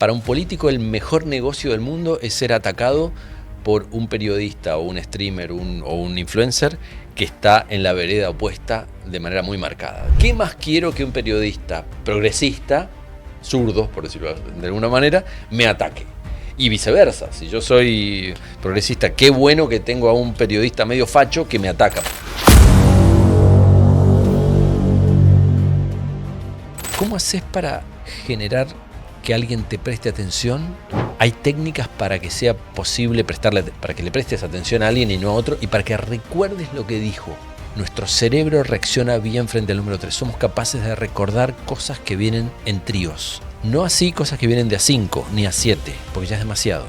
Para un político el mejor negocio del mundo es ser atacado por un periodista o un streamer o un influencer que está en la vereda opuesta de manera muy marcada. ¿Qué más quiero que un periodista progresista, zurdo, por decirlo de alguna manera, me ataque? Y viceversa, si yo soy progresista, qué bueno que tengo a un periodista medio facho que me ataca. ¿Cómo haces para generar que alguien te preste atención? Hay técnicas para que sea posible para que le prestes atención a alguien y no a otro, y para que recuerdes lo que dijo. Nuestro cerebro reacciona bien frente al número 3. Somos capaces de recordar cosas que vienen en tríos. No así cosas que vienen de a 5 ni a 7, porque ya es demasiado.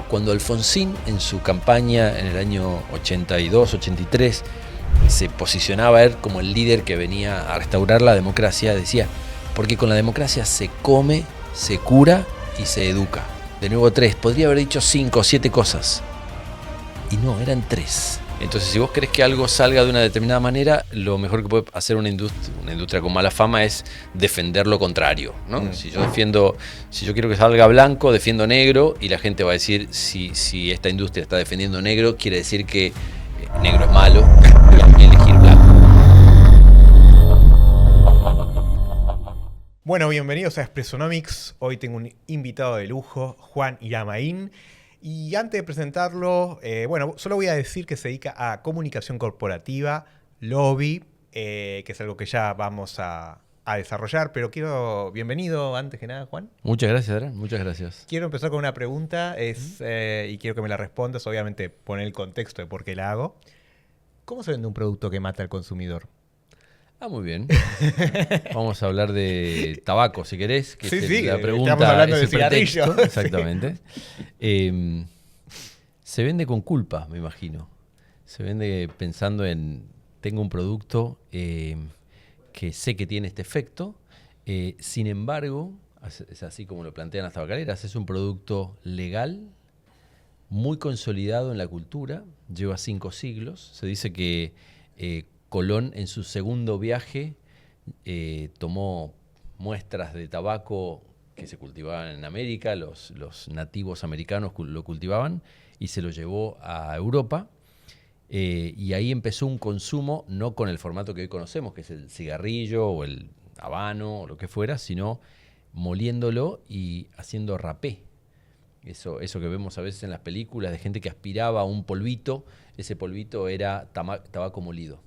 Cuando Alfonsín en su campaña en el año 82, 83 se posicionaba él como el líder que venía a restaurar la democracia, decía, porque con la democracia se come, se cura y se educa. De nuevo 3, podría haber dicho 5 o 7 cosas. Y no, eran 3. Entonces, si vos querés que algo salga de una determinada manera, lo mejor que puede hacer una industria con mala fama es defender lo contrario, ¿no? Si yo quiero que salga blanco, defiendo negro, y la gente va a decir, si esta industria está defendiendo negro, quiere decir que negro es malo y hay que elegir blanco. Bueno, bienvenidos a Expressonomics. Hoy tengo un invitado de lujo, Juan Iramaín. Y antes de presentarlo, solo voy a decir que se dedica a comunicación corporativa, lobby, que es algo que ya vamos a desarrollar. Pero bienvenido antes que nada, Juan. Muchas gracias, Adrián. Muchas gracias. Quiero empezar con una pregunta y quiero que me la respondas. Obviamente, poner el contexto de por qué la hago. ¿Cómo se vende un producto que mata al consumidor? Muy bien. Vamos a hablar de tabaco, si querés. Que sí, la pregunta estamos hablando es de el pretexto. cigarrillo. Exactamente. Sí. Se vende con culpa, me imagino. Se vende pensando en, tengo un producto que sé que tiene este efecto. Sin embargo, es así como lo plantean las tabacaleras, es un producto legal, muy consolidado en la cultura, lleva 5 siglos. Se dice que Colón en su segundo viaje tomó muestras de tabaco que se cultivaban en América, los nativos americanos lo cultivaban y se lo llevó a Europa y ahí empezó un consumo no con el formato que hoy conocemos, que es el cigarrillo o el habano o lo que fuera, sino moliéndolo y haciendo rapé. Eso que vemos a veces en las películas de gente que aspiraba a un polvito, ese polvito era tabaco molido.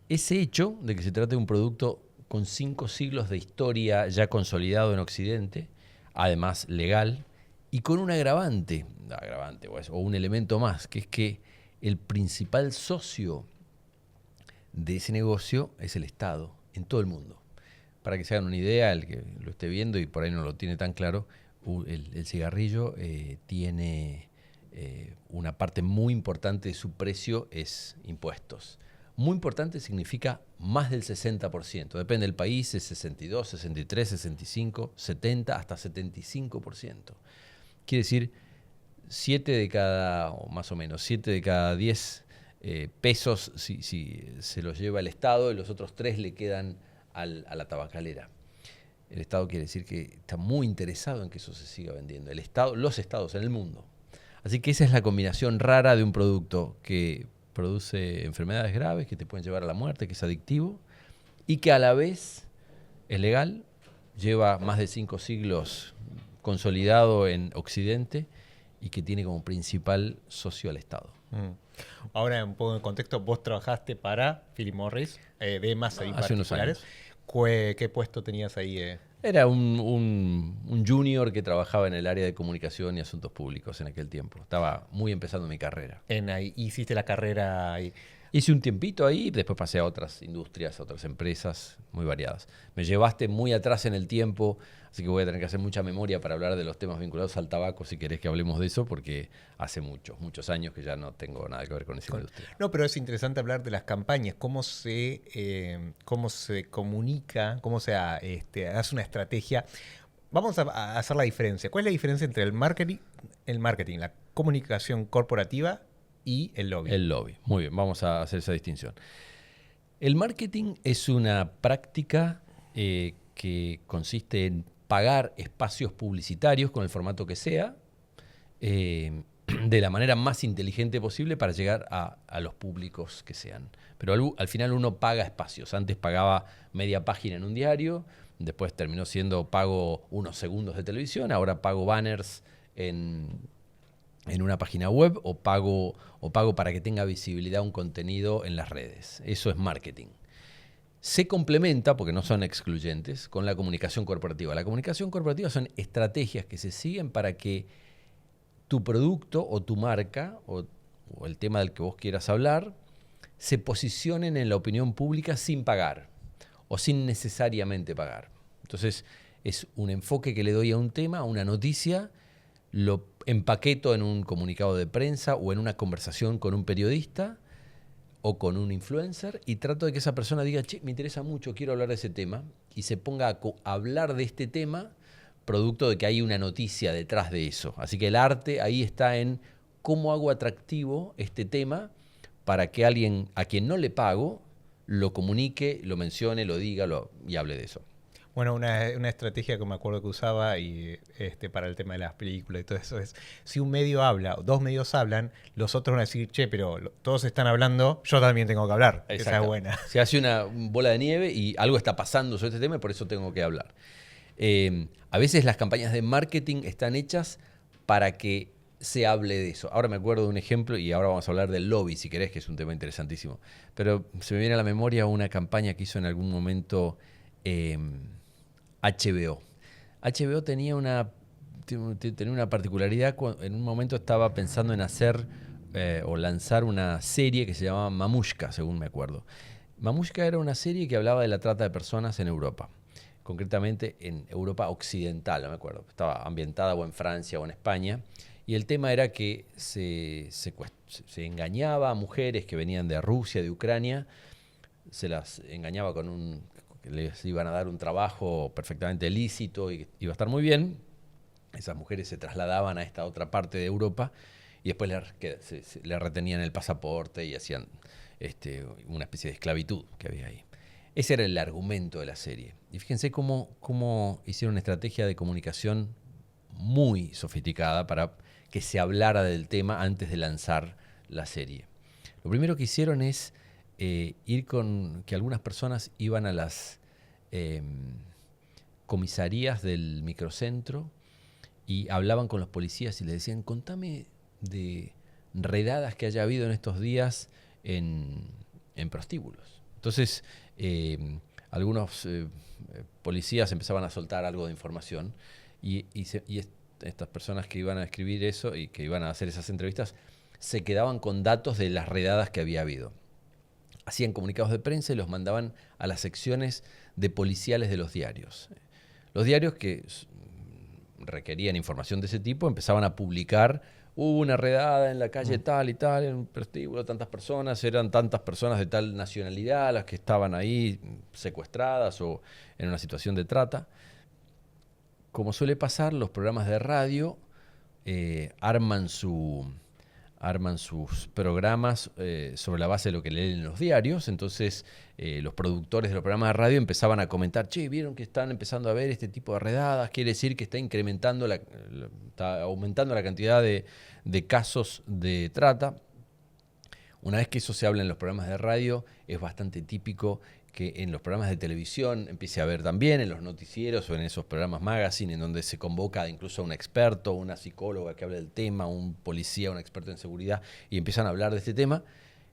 Ese hecho de que se trate de un producto con 5 siglos de historia ya consolidado en Occidente, además legal, y con un agravante o un elemento más, que es que el principal socio de ese negocio es el Estado en todo el mundo. Para que se hagan una idea, el que lo esté viendo y por ahí no lo tiene tan claro, el cigarrillo tiene una parte muy importante de su precio es impuestos. Muy importante significa más del 60%. Depende del país, es 62, 63, 65, 70, hasta 75%. Quiere decir, 7 de cada 10 pesos si se los lleva el Estado y los otros 3 le quedan a la tabacalera. El Estado quiere decir que está muy interesado en que eso se siga vendiendo. Los estados en el mundo. Así que esa es la combinación rara de un producto que produce enfermedades graves que te pueden llevar a la muerte, que es adictivo y que a la vez es legal, lleva más de 5 siglos consolidado en Occidente y que tiene como principal socio al Estado. Ahora, un poco de contexto, vos trabajaste para Philip Morris, de masa y hace unos años. ¿Qué puesto tenías ahí? Era un junior que trabajaba en el área de comunicación y asuntos públicos en aquel tiempo. Estaba muy empezando mi carrera. ¿Hiciste la carrera ahí? Hice un tiempito ahí, después pasé a otras industrias, a otras empresas muy variadas. Me llevaste muy atrás en el tiempo, así que voy a tener que hacer mucha memoria para hablar de los temas vinculados al tabaco, si querés que hablemos de eso, porque hace muchos años que ya no tengo nada que ver con esa industria. No, pero es interesante hablar de las campañas, cómo se comunica, cómo se hace una estrategia. Vamos a hacer la diferencia. ¿Cuál es la diferencia entre el marketing, la comunicación corporativa y el lobby? El lobby. Muy bien, vamos a hacer esa distinción. El marketing es una práctica que consiste en pagar espacios publicitarios con el formato que sea, de la manera más inteligente posible para llegar a los públicos que sean. Pero al final uno paga espacios. Antes pagaba media página en un diario, después terminó siendo pago unos segundos de televisión, ahora pago banners en una página web o pago para que tenga visibilidad un contenido en las redes. Eso es marketing. Se complementa, porque no son excluyentes, con la comunicación corporativa. La comunicación corporativa son estrategias que se siguen para que tu producto o tu marca o el tema del que vos quieras hablar se posicionen en la opinión pública sin pagar o sin necesariamente pagar. Entonces es un enfoque que le doy a un tema, a una noticia, lo empaqueto en un comunicado de prensa o en una conversación con un periodista o con un influencer y trato de que esa persona diga, che, me interesa mucho, quiero hablar de ese tema, y se ponga a hablar de este tema producto de que hay una noticia detrás de eso. Así que el arte ahí está en cómo hago atractivo este tema para que alguien a quien no le pago lo comunique, lo mencione, lo diga y hable de eso. Bueno, una estrategia que me acuerdo que usaba y para el tema de las películas y todo eso es, si un medio habla o dos medios hablan, los otros van a decir, che, pero todos están hablando, yo también tengo que hablar. Exacto. Esa es buena. Se hace una bola de nieve y algo está pasando sobre este tema y por eso tengo que hablar. A veces las campañas de marketing están hechas para que se hable de eso. Ahora me acuerdo de un ejemplo y ahora vamos a hablar del lobby, si querés, que es un tema interesantísimo. Pero se me viene a la memoria una campaña que hizo en algún momento HBO. HBO tenía una particularidad. En un momento estaba pensando en hacer o lanzar una serie que se llamaba Mamushka, según me acuerdo. Mamushka era una serie que hablaba de la trata de personas en Europa. Concretamente en Europa occidental, no me acuerdo. Estaba ambientada o en Francia o en España. Y el tema era que se engañaba a mujeres que venían de Rusia, de Ucrania. Se las engañaba que les iban a dar un trabajo perfectamente lícito y iba a estar muy bien. Esas mujeres se trasladaban a esta otra parte de Europa y después le retenían el pasaporte y hacían una especie de esclavitud que había ahí. Ese era el argumento de la serie. Y fíjense cómo hicieron una estrategia de comunicación muy sofisticada para que se hablara del tema antes de lanzar la serie. Lo primero que hicieron es ir con que algunas personas iban a las comisarías del microcentro y hablaban con los policías y les decían, contame de redadas que haya habido en estos días en prostíbulos. Entonces, algunos policías empezaban a soltar algo de información y estas personas que iban a escribir eso y que iban a hacer esas entrevistas se quedaban con datos de las redadas que había habido. Hacían comunicados de prensa y los mandaban a las secciones de policiales de los diarios. Los diarios que requerían información de ese tipo empezaban a publicar: hubo una redada en la calle tal y tal, en un prostíbulo, tantas personas, eran tantas personas de tal nacionalidad las que estaban ahí secuestradas o en una situación de trata. Como suele pasar, los programas de radio arman sus programas sobre la base de lo que leen en los diarios. Entonces los productores de los programas de radio empezaban a comentar: che, ¿vieron que están empezando a ver este tipo de redadas? Quiere decir que está está aumentando la cantidad de casos de trata. Una vez que eso se habla en los programas de radio, es bastante típico que en los programas de televisión empiece a ver también, en los noticieros o en esos programas magazine, en donde se convoca incluso a un experto, una psicóloga que hable del tema, un policía, un experto en seguridad, y empiezan a hablar de este tema.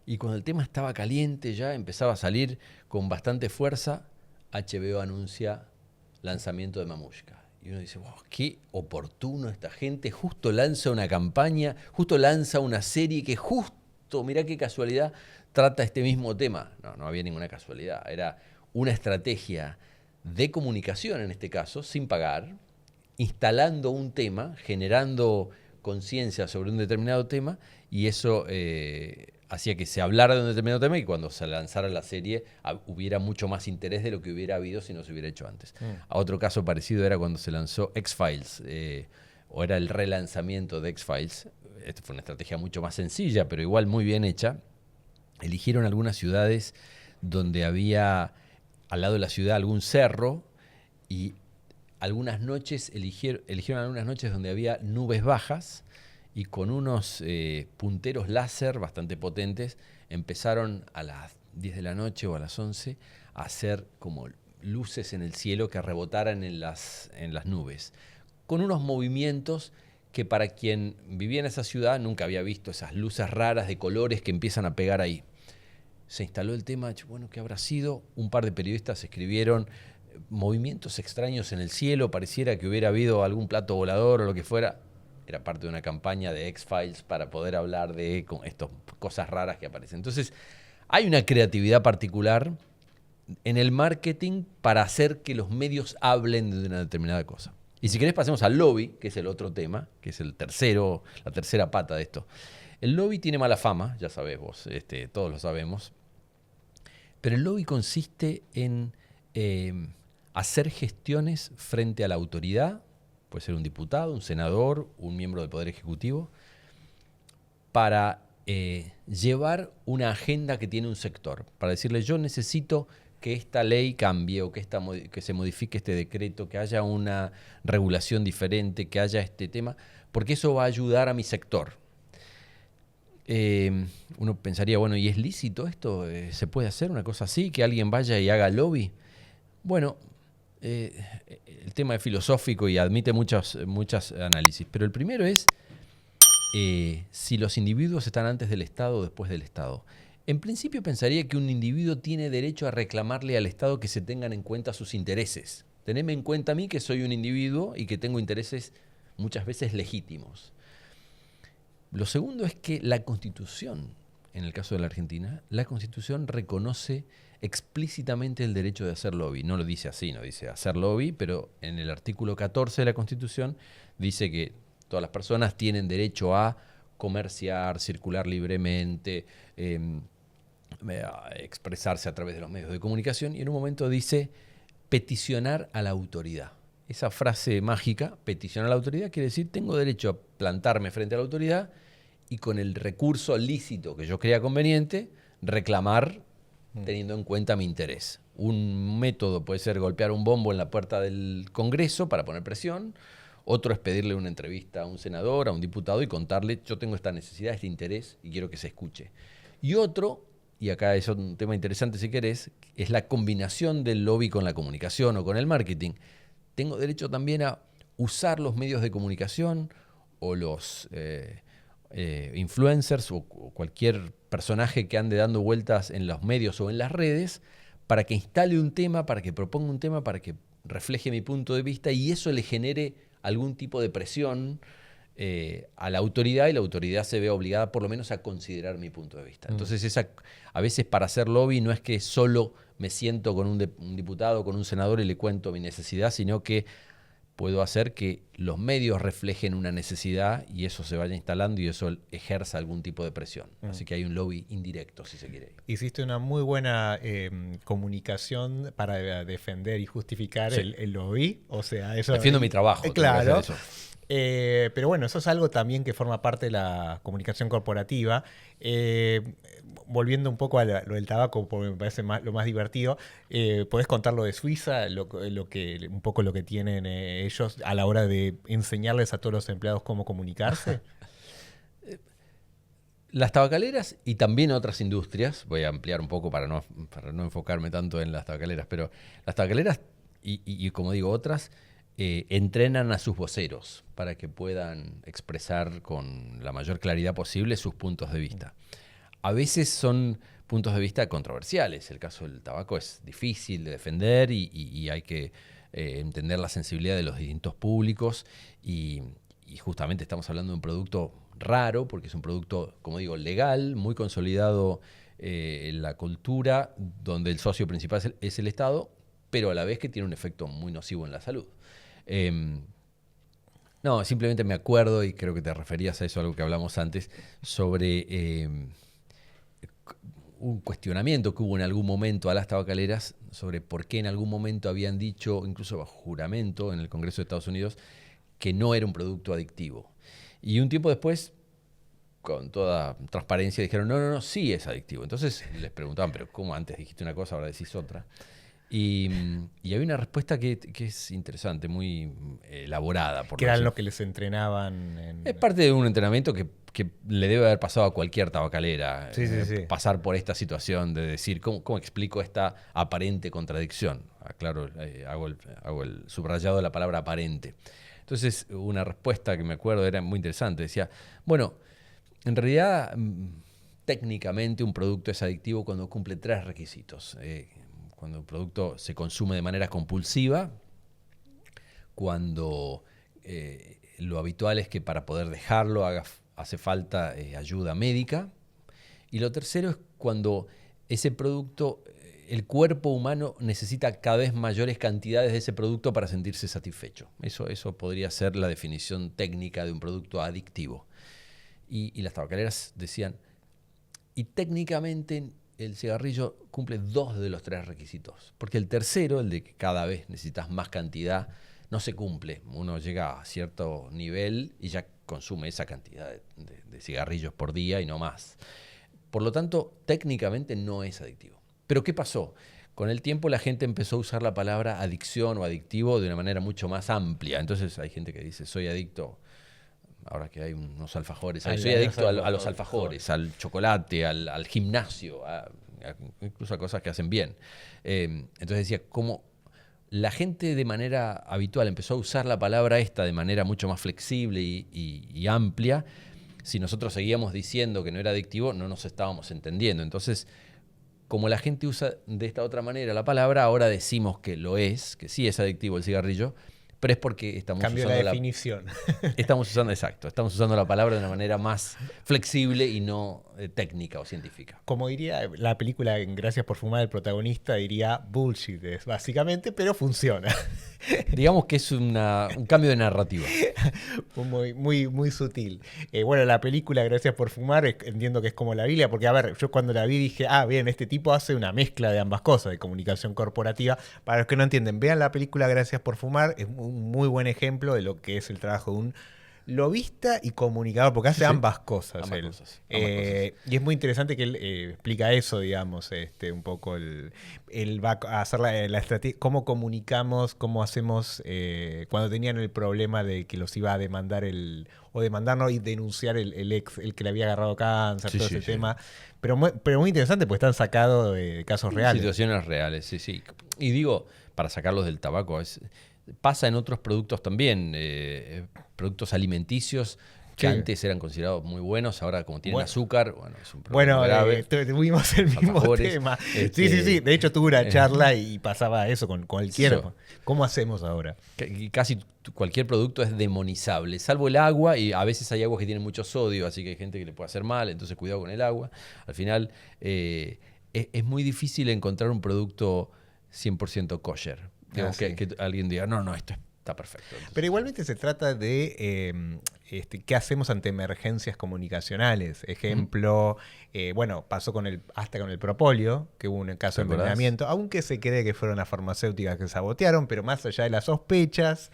Y cuando el tema estaba caliente ya, empezaba a salir con bastante fuerza, HBO anuncia lanzamiento de Mamushka. Y uno dice, wow, qué oportuno esta gente, justo lanza una campaña, justo lanza una serie que justo, mirá qué casualidad, trata este mismo tema. No había ninguna casualidad. Era una estrategia de comunicación, en este caso, sin pagar, instalando un tema, generando conciencia sobre un determinado tema, y eso hacía que se hablara de un determinado tema y cuando se lanzara la serie hubiera mucho más interés de lo que hubiera habido si no se hubiera hecho antes. Otro caso parecido era cuando se lanzó X-Files, o era el relanzamiento de X-Files. Esta fue una estrategia mucho más sencilla, pero igual muy bien hecha. Eligieron algunas ciudades donde había al lado de la ciudad algún cerro y algunas noches, eligieron algunas noches donde había nubes bajas y con unos punteros láser bastante potentes empezaron a las 10 de la noche o a las 11 a hacer como luces en el cielo que rebotaran en las nubes, con unos movimientos que para quien vivía en esa ciudad nunca había visto, esas luces raras de colores que empiezan a pegar ahí. Se instaló el tema, bueno, ¿qué habrá sido? Un par de periodistas escribieron movimientos extraños en el cielo, pareciera que hubiera habido algún plato volador o lo que fuera. Era parte de una campaña de X-Files para poder hablar de estas cosas raras que aparecen. Entonces, hay una creatividad particular en el marketing para hacer que los medios hablen de una determinada cosa. Y si querés pasemos al lobby, que es el otro tema, que es la tercera pata de esto. El lobby tiene mala fama, ya sabés vos, todos lo sabemos, pero el lobby consiste en hacer gestiones frente a la autoridad, puede ser un diputado, un senador, un miembro del Poder Ejecutivo, para llevar una agenda que tiene un sector, para decirle yo necesito que esta ley cambie o que se modifique este decreto, que haya una regulación diferente, que haya este tema, porque eso va a ayudar a mi sector. Uno pensaría, bueno, ¿y es lícito esto? ¿Se puede hacer una cosa así? ¿Que alguien vaya y haga lobby? Bueno, el tema es filosófico y admite muchos análisis, pero el primero es si los individuos están antes del Estado o después del Estado. En principio pensaría que un individuo tiene derecho a reclamarle al Estado que se tengan en cuenta sus intereses. Teneme en cuenta a mí que soy un individuo y que tengo intereses muchas veces legítimos. Lo segundo es que la Constitución, en el caso de la Argentina, la Constitución reconoce explícitamente el derecho de hacer lobby. No lo dice así, no dice hacer lobby, pero en el artículo 14 de la Constitución dice que todas las personas tienen derecho a comerciar, circular libremente, a expresarse a través de los medios de comunicación, y en un momento dice peticionar a la autoridad. Esa frase mágica, peticionar a la autoridad, quiere decir tengo derecho a plantarme frente a la autoridad y con el recurso lícito que yo crea conveniente, reclamar teniendo en cuenta mi interés. Un método puede ser golpear un bombo en la puerta del Congreso para poner presión. Otro es pedirle una entrevista a un senador, a un diputado y contarle yo tengo esta necesidad, este interés y quiero que se escuche. Y otro, y acá es un tema interesante si querés, es la combinación del lobby con la comunicación o con el marketing. Tengo derecho también a usar los medios de comunicación o los influencers o cualquier personaje que ande dando vueltas en los medios o en las redes para que instale un tema, para que proponga un tema, para que refleje mi punto de vista y eso le genere algún tipo de presión a la autoridad y la autoridad se ve obligada por lo menos a considerar mi punto de vista. Entonces a veces para hacer lobby no es que solo me siento con un diputado, con un senador y le cuento mi necesidad, sino que puedo hacer que los medios reflejen una necesidad y eso se vaya instalando y eso ejerza algún tipo de presión. Así que hay un lobby indirecto, si se quiere. Hiciste una muy buena comunicación para defender y justificar el lobby. O sea, eso defiendo mi trabajo. Claro. Pero bueno, eso es algo también que forma parte de la comunicación corporativa. Volviendo un poco a lo del tabaco, porque me parece lo más divertido, ¿podés contar lo de Suiza, un poco lo que tienen ellos a la hora de enseñarles a todos los empleados cómo comunicarse? Las tabacaleras y también otras industrias, voy a ampliar un poco para no enfocarme tanto en las tabacaleras, pero las tabacaleras y como digo, otras entrenan a sus voceros para que puedan expresar con la mayor claridad posible sus puntos de vista. A veces son puntos de vista controversiales. El caso del tabaco es difícil de defender y hay que entender la sensibilidad de los distintos públicos y justamente estamos hablando de un producto raro porque es un producto, como digo, legal, muy consolidado en la cultura, donde el socio principal es el Estado, pero a la vez que tiene un efecto muy nocivo en la salud. No, simplemente me acuerdo, y creo que te referías a eso, algo que hablamos antes, sobre un cuestionamiento que hubo en algún momento a las tabacaleras sobre por qué en algún momento habían dicho, incluso bajo juramento en el Congreso de Estados Unidos, que no era un producto adictivo. Y un tiempo después, con toda transparencia, dijeron, no, sí es adictivo. Entonces les preguntaban, pero ¿cómo antes dijiste una cosa, ahora decís otra? Y había una respuesta que es interesante, muy elaborada. Que eran los que les entrenaban. Es parte de un entrenamiento que le debe haber pasado a cualquier tabacalera. Sí. Pasar por esta situación de decir, ¿cómo explico esta aparente contradicción? Claro, hago el subrayado de la palabra aparente. Entonces, una respuesta que me acuerdo era muy interesante. Decía, bueno, en realidad, técnicamente un producto es adictivo cuando cumple 3 requisitos. Cuando un producto se consume de manera compulsiva, cuando lo habitual es que para poder dejarlo hace falta ayuda médica, y lo tercero es cuando ese producto, el cuerpo humano necesita cada vez mayores cantidades de ese producto para sentirse satisfecho. Eso podría ser la definición técnica de un producto adictivo. Y las tabacaleras decían, y técnicamente el cigarrillo cumple 2 de los 3 requisitos, porque el tercero, el de que cada vez necesitas más cantidad, no se cumple. Uno llega a cierto nivel y ya consume esa cantidad de cigarrillos por día y no más. Por lo tanto, técnicamente no es adictivo. ¿Pero qué pasó? Con el tiempo la gente empezó a usar la palabra adicción o adictivo de una manera mucho más amplia. Entonces hay gente que dice, soy adicto, ahora que hay unos alfajores, soy adicto a los alfajores, al chocolate, al gimnasio, incluso a cosas que hacen bien. Entonces decía, como la gente de manera habitual empezó a usar la palabra esta de manera mucho más flexible y amplia, si nosotros seguíamos diciendo que no era adictivo, no nos estábamos entendiendo. Entonces, como la gente usa de esta otra manera la palabra, ahora decimos que lo es, que sí es adictivo el cigarrillo, pero es porque estamos usando la definición. Estamos usando la palabra de una manera más flexible y no técnica o científica. Como diría la película en Gracias por Fumar, el protagonista diría bullshit, básicamente, pero funciona. Digamos que es un cambio de narrativa. Muy sutil. Bueno, la película Gracias por Fumar, entiendo que es como la Biblia, porque a ver, yo cuando la vi dije, bien, este tipo hace una mezcla de ambas cosas, de comunicación corporativa. Para los que no entienden, vean la película Gracias por Fumar, es un muy buen ejemplo de lo que es el trabajo de un lobista y comunicador, porque hace ambas cosas. Ambas cosas. Y es muy interesante que él explica eso, digamos, un poco él va a hacer la estrategia, cómo comunicamos, cómo hacemos cuando tenían el problema de que los iba a demandar demandarnos y denunciar el que le había agarrado cáncer, todo ese tema. Pero muy interesante, porque están sacados de casos reales. Situaciones reales, sí. Y digo, para sacarlos del tabaco, pasa en otros productos también, productos alimenticios que antes eran considerados muy buenos, ahora como tienen azúcar, es un problema grave. Tuvimos el mismo tema. Sí. De hecho, tuve una charla y pasaba eso con cualquiera. ¿Cómo hacemos ahora? Casi cualquier producto es demonizable, salvo el agua, y a veces hay aguas que tienen mucho sodio, así que hay gente que le puede hacer mal, entonces cuidado con el agua. Al final, es muy difícil encontrar un producto 100% kosher. Que alguien diga, no, esto está perfecto. Entonces, pero igualmente se trata de qué hacemos ante emergencias comunicacionales. Ejemplo, pasó hasta con el propóleo, que hubo un caso de envenenamiento, aunque se cree que fueron las farmacéuticas que sabotearon, pero más allá de las sospechas,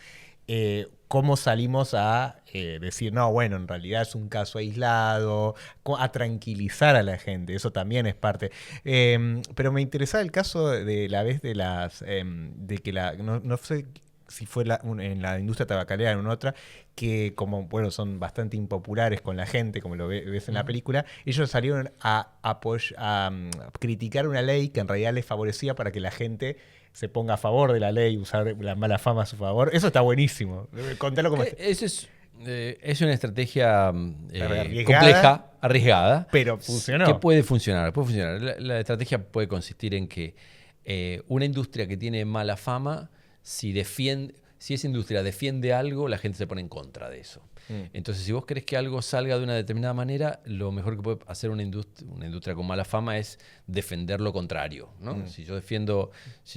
cómo salimos a decir, no, bueno, en realidad es un caso aislado, a tranquilizar a la gente, eso también es parte. Pero me interesaba el caso de la vez de no sé si fue en la industria tabacalera o en otra, que como, son bastante impopulares con la gente, como lo ves en la película, ellos salieron a criticar una ley que en realidad les favorecía para que la gente se ponga a favor de la ley, usar la mala fama a su favor. Eso está buenísimo. Contalo cómo es una estrategia compleja, arriesgada. Pero funcionó. Que puede funcionar. La estrategia puede consistir en que una industria que tiene mala fama, si esa industria defiende algo, la gente se pone en contra de eso. Entonces, si vos querés que algo salga de una determinada manera, lo mejor que puede hacer una industria con mala fama es defender lo contrario, ¿no? Si yo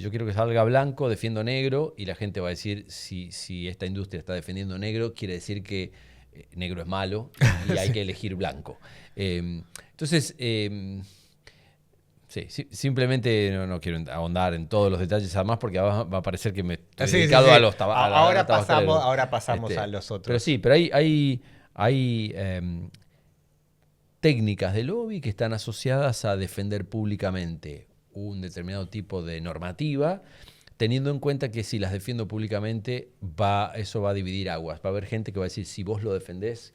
quiero que salga blanco, defiendo negro, y la gente va a decir, si esta industria está defendiendo negro, quiere decir que negro es malo y hay que elegir blanco. Entonces, simplemente no quiero ahondar en todos los detalles además, porque va a parecer que me estoy dedicado a los ahora pasamos a los otros. Pero hay técnicas de lobby que están asociadas a defender públicamente un determinado tipo de normativa, teniendo en cuenta que si las defiendo públicamente, eso va a dividir aguas. Va a haber gente que va a decir, si vos lo defendés,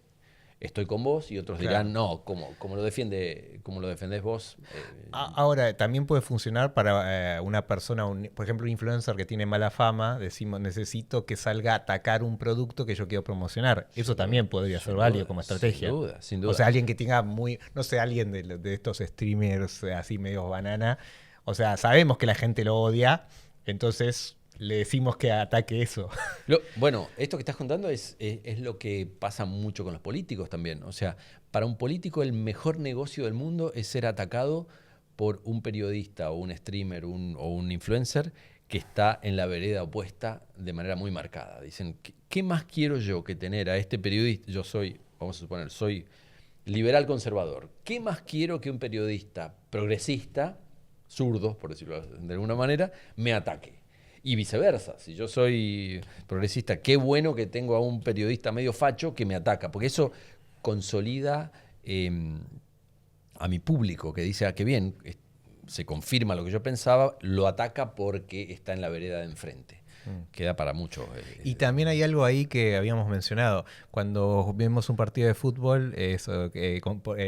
estoy con vos, y otros dirán, no, como lo defendés vos. Ahora, también puede funcionar para una persona, por ejemplo, un influencer que tiene mala fama, decimos, necesito que salga a atacar un producto que yo quiero promocionar. Eso también podría ser válido como estrategia. Sin duda, sin duda. O sea, alguien que tenga no sé, alguien de estos streamers así medios banana. O sea, sabemos que la gente lo odia, entonces le decimos que ataque eso. Bueno, esto que estás contando es lo que pasa mucho con los políticos también. O sea, para un político el mejor negocio del mundo es ser atacado por un periodista o un streamer o un influencer que está en la vereda opuesta de manera muy marcada. Dicen, ¿qué más quiero yo que tener a este periodista? Yo vamos a suponer, soy liberal conservador. ¿Qué más quiero que un periodista progresista, zurdo, por decirlo de alguna manera, me ataque? Y viceversa, si yo soy progresista, qué bueno que tengo a un periodista medio facho que me ataca, porque eso consolida a mi público, que dice, qué bien, se confirma lo que yo pensaba, lo ataca porque está en la vereda de enfrente. Queda para mucho. Y también hay algo ahí que habíamos mencionado. Cuando vemos un partido de fútbol,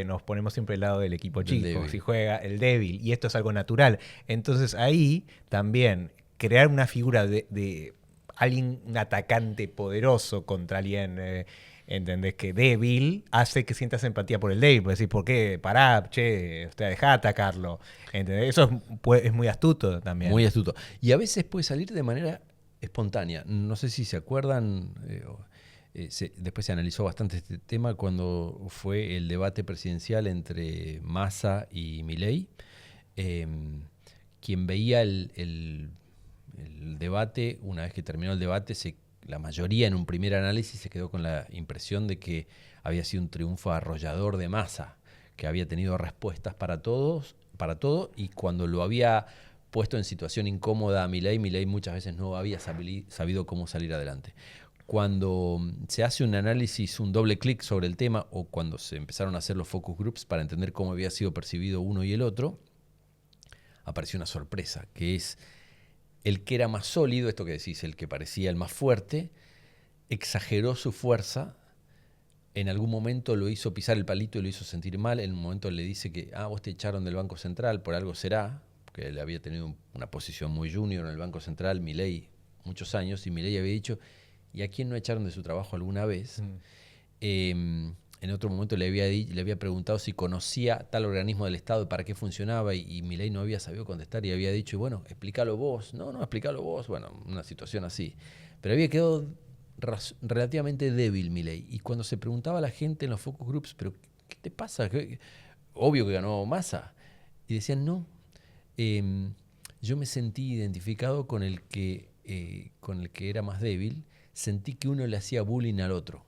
nos ponemos siempre al lado del equipo chico, si juega el débil, y esto es algo natural. Entonces ahí también crear una figura de alguien, un atacante poderoso contra alguien, ¿entendés? Que débil, hace que sientas empatía por el débil. Puedes decir, ¿por qué? Pará, che, dejá de atacarlo. ¿Entendés? Eso es muy astuto también. Muy astuto. Y a veces puede salir de manera espontánea. No sé si se acuerdan, después se analizó bastante este tema cuando fue el debate presidencial entre Massa y Milei. Quien veía el debate, una vez que terminó el debate, la mayoría en un primer análisis se quedó con la impresión de que había sido un triunfo arrollador de Massa, que había tenido respuestas para todo, y cuando lo había puesto en situación incómoda a Milei muchas veces no había sabido cómo salir adelante. Cuando se hace un análisis, un doble clic sobre el tema, o cuando se empezaron a hacer los focus groups para entender cómo había sido percibido uno y el otro, apareció una sorpresa, que es el que era más sólido, esto que decís, el que parecía el más fuerte, exageró su fuerza, en algún momento lo hizo pisar el palito y lo hizo sentir mal, en un momento le dice que, vos te echaron del Banco Central, por algo será, porque él había tenido una posición muy junior en el Banco Central, Milei, muchos años, y Milei había dicho, ¿y a quién no echaron de su trabajo alguna vez? En otro momento le había preguntado si conocía tal organismo del Estado, para qué funcionaba, y Milei no había sabido contestar y había dicho, bueno, explícalo vos. No, explícalo vos. Bueno, una situación así. Pero había quedado relativamente débil Milei. Y cuando se preguntaba a la gente en los focus groups, ¿pero qué te pasa? Obvio que ganó Massa. Y decían, no. Yo me sentí identificado con el que era más débil. Sentí que uno le hacía bullying al otro.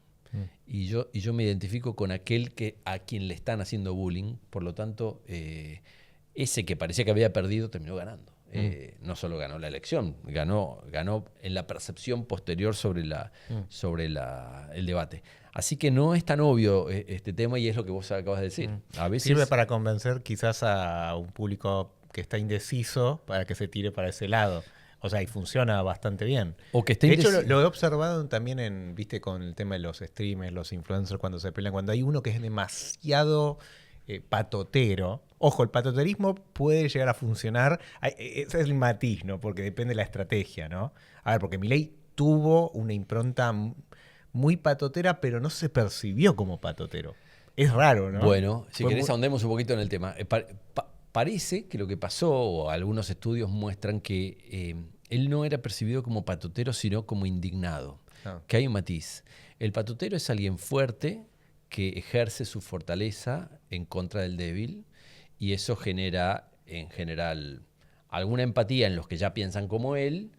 Y yo me identifico con aquel a quien le están haciendo bullying. Por lo tanto, ese que parecía que había perdido terminó ganando. No solo ganó la elección, ganó en la percepción posterior sobre el debate. Así que no es tan obvio este tema, y es lo que vos acabas de decir. A veces sirve para convencer quizás a un público que está indeciso para que se tire para ese lado. O sea, y funciona bastante bien. O que esté de hecho, lo he observado también viste, con el tema de los streamers, los influencers, cuando se pelean, cuando hay uno que es demasiado patotero. Ojo, el patoterismo puede llegar a funcionar. Ese es el matiz, ¿no? Porque depende de la estrategia, ¿no? A ver, porque Milei tuvo una impronta muy patotera, pero no se percibió como patotero. Es raro, ¿no? Bueno, si querés ahondemos un poquito en el tema. Parece que lo que pasó, o algunos estudios muestran que él no era percibido como patotero, sino como indignado. Que hay un matiz. El patotero es alguien fuerte que ejerce su fortaleza en contra del débil, y eso genera, en general, alguna empatía en los que ya piensan como él,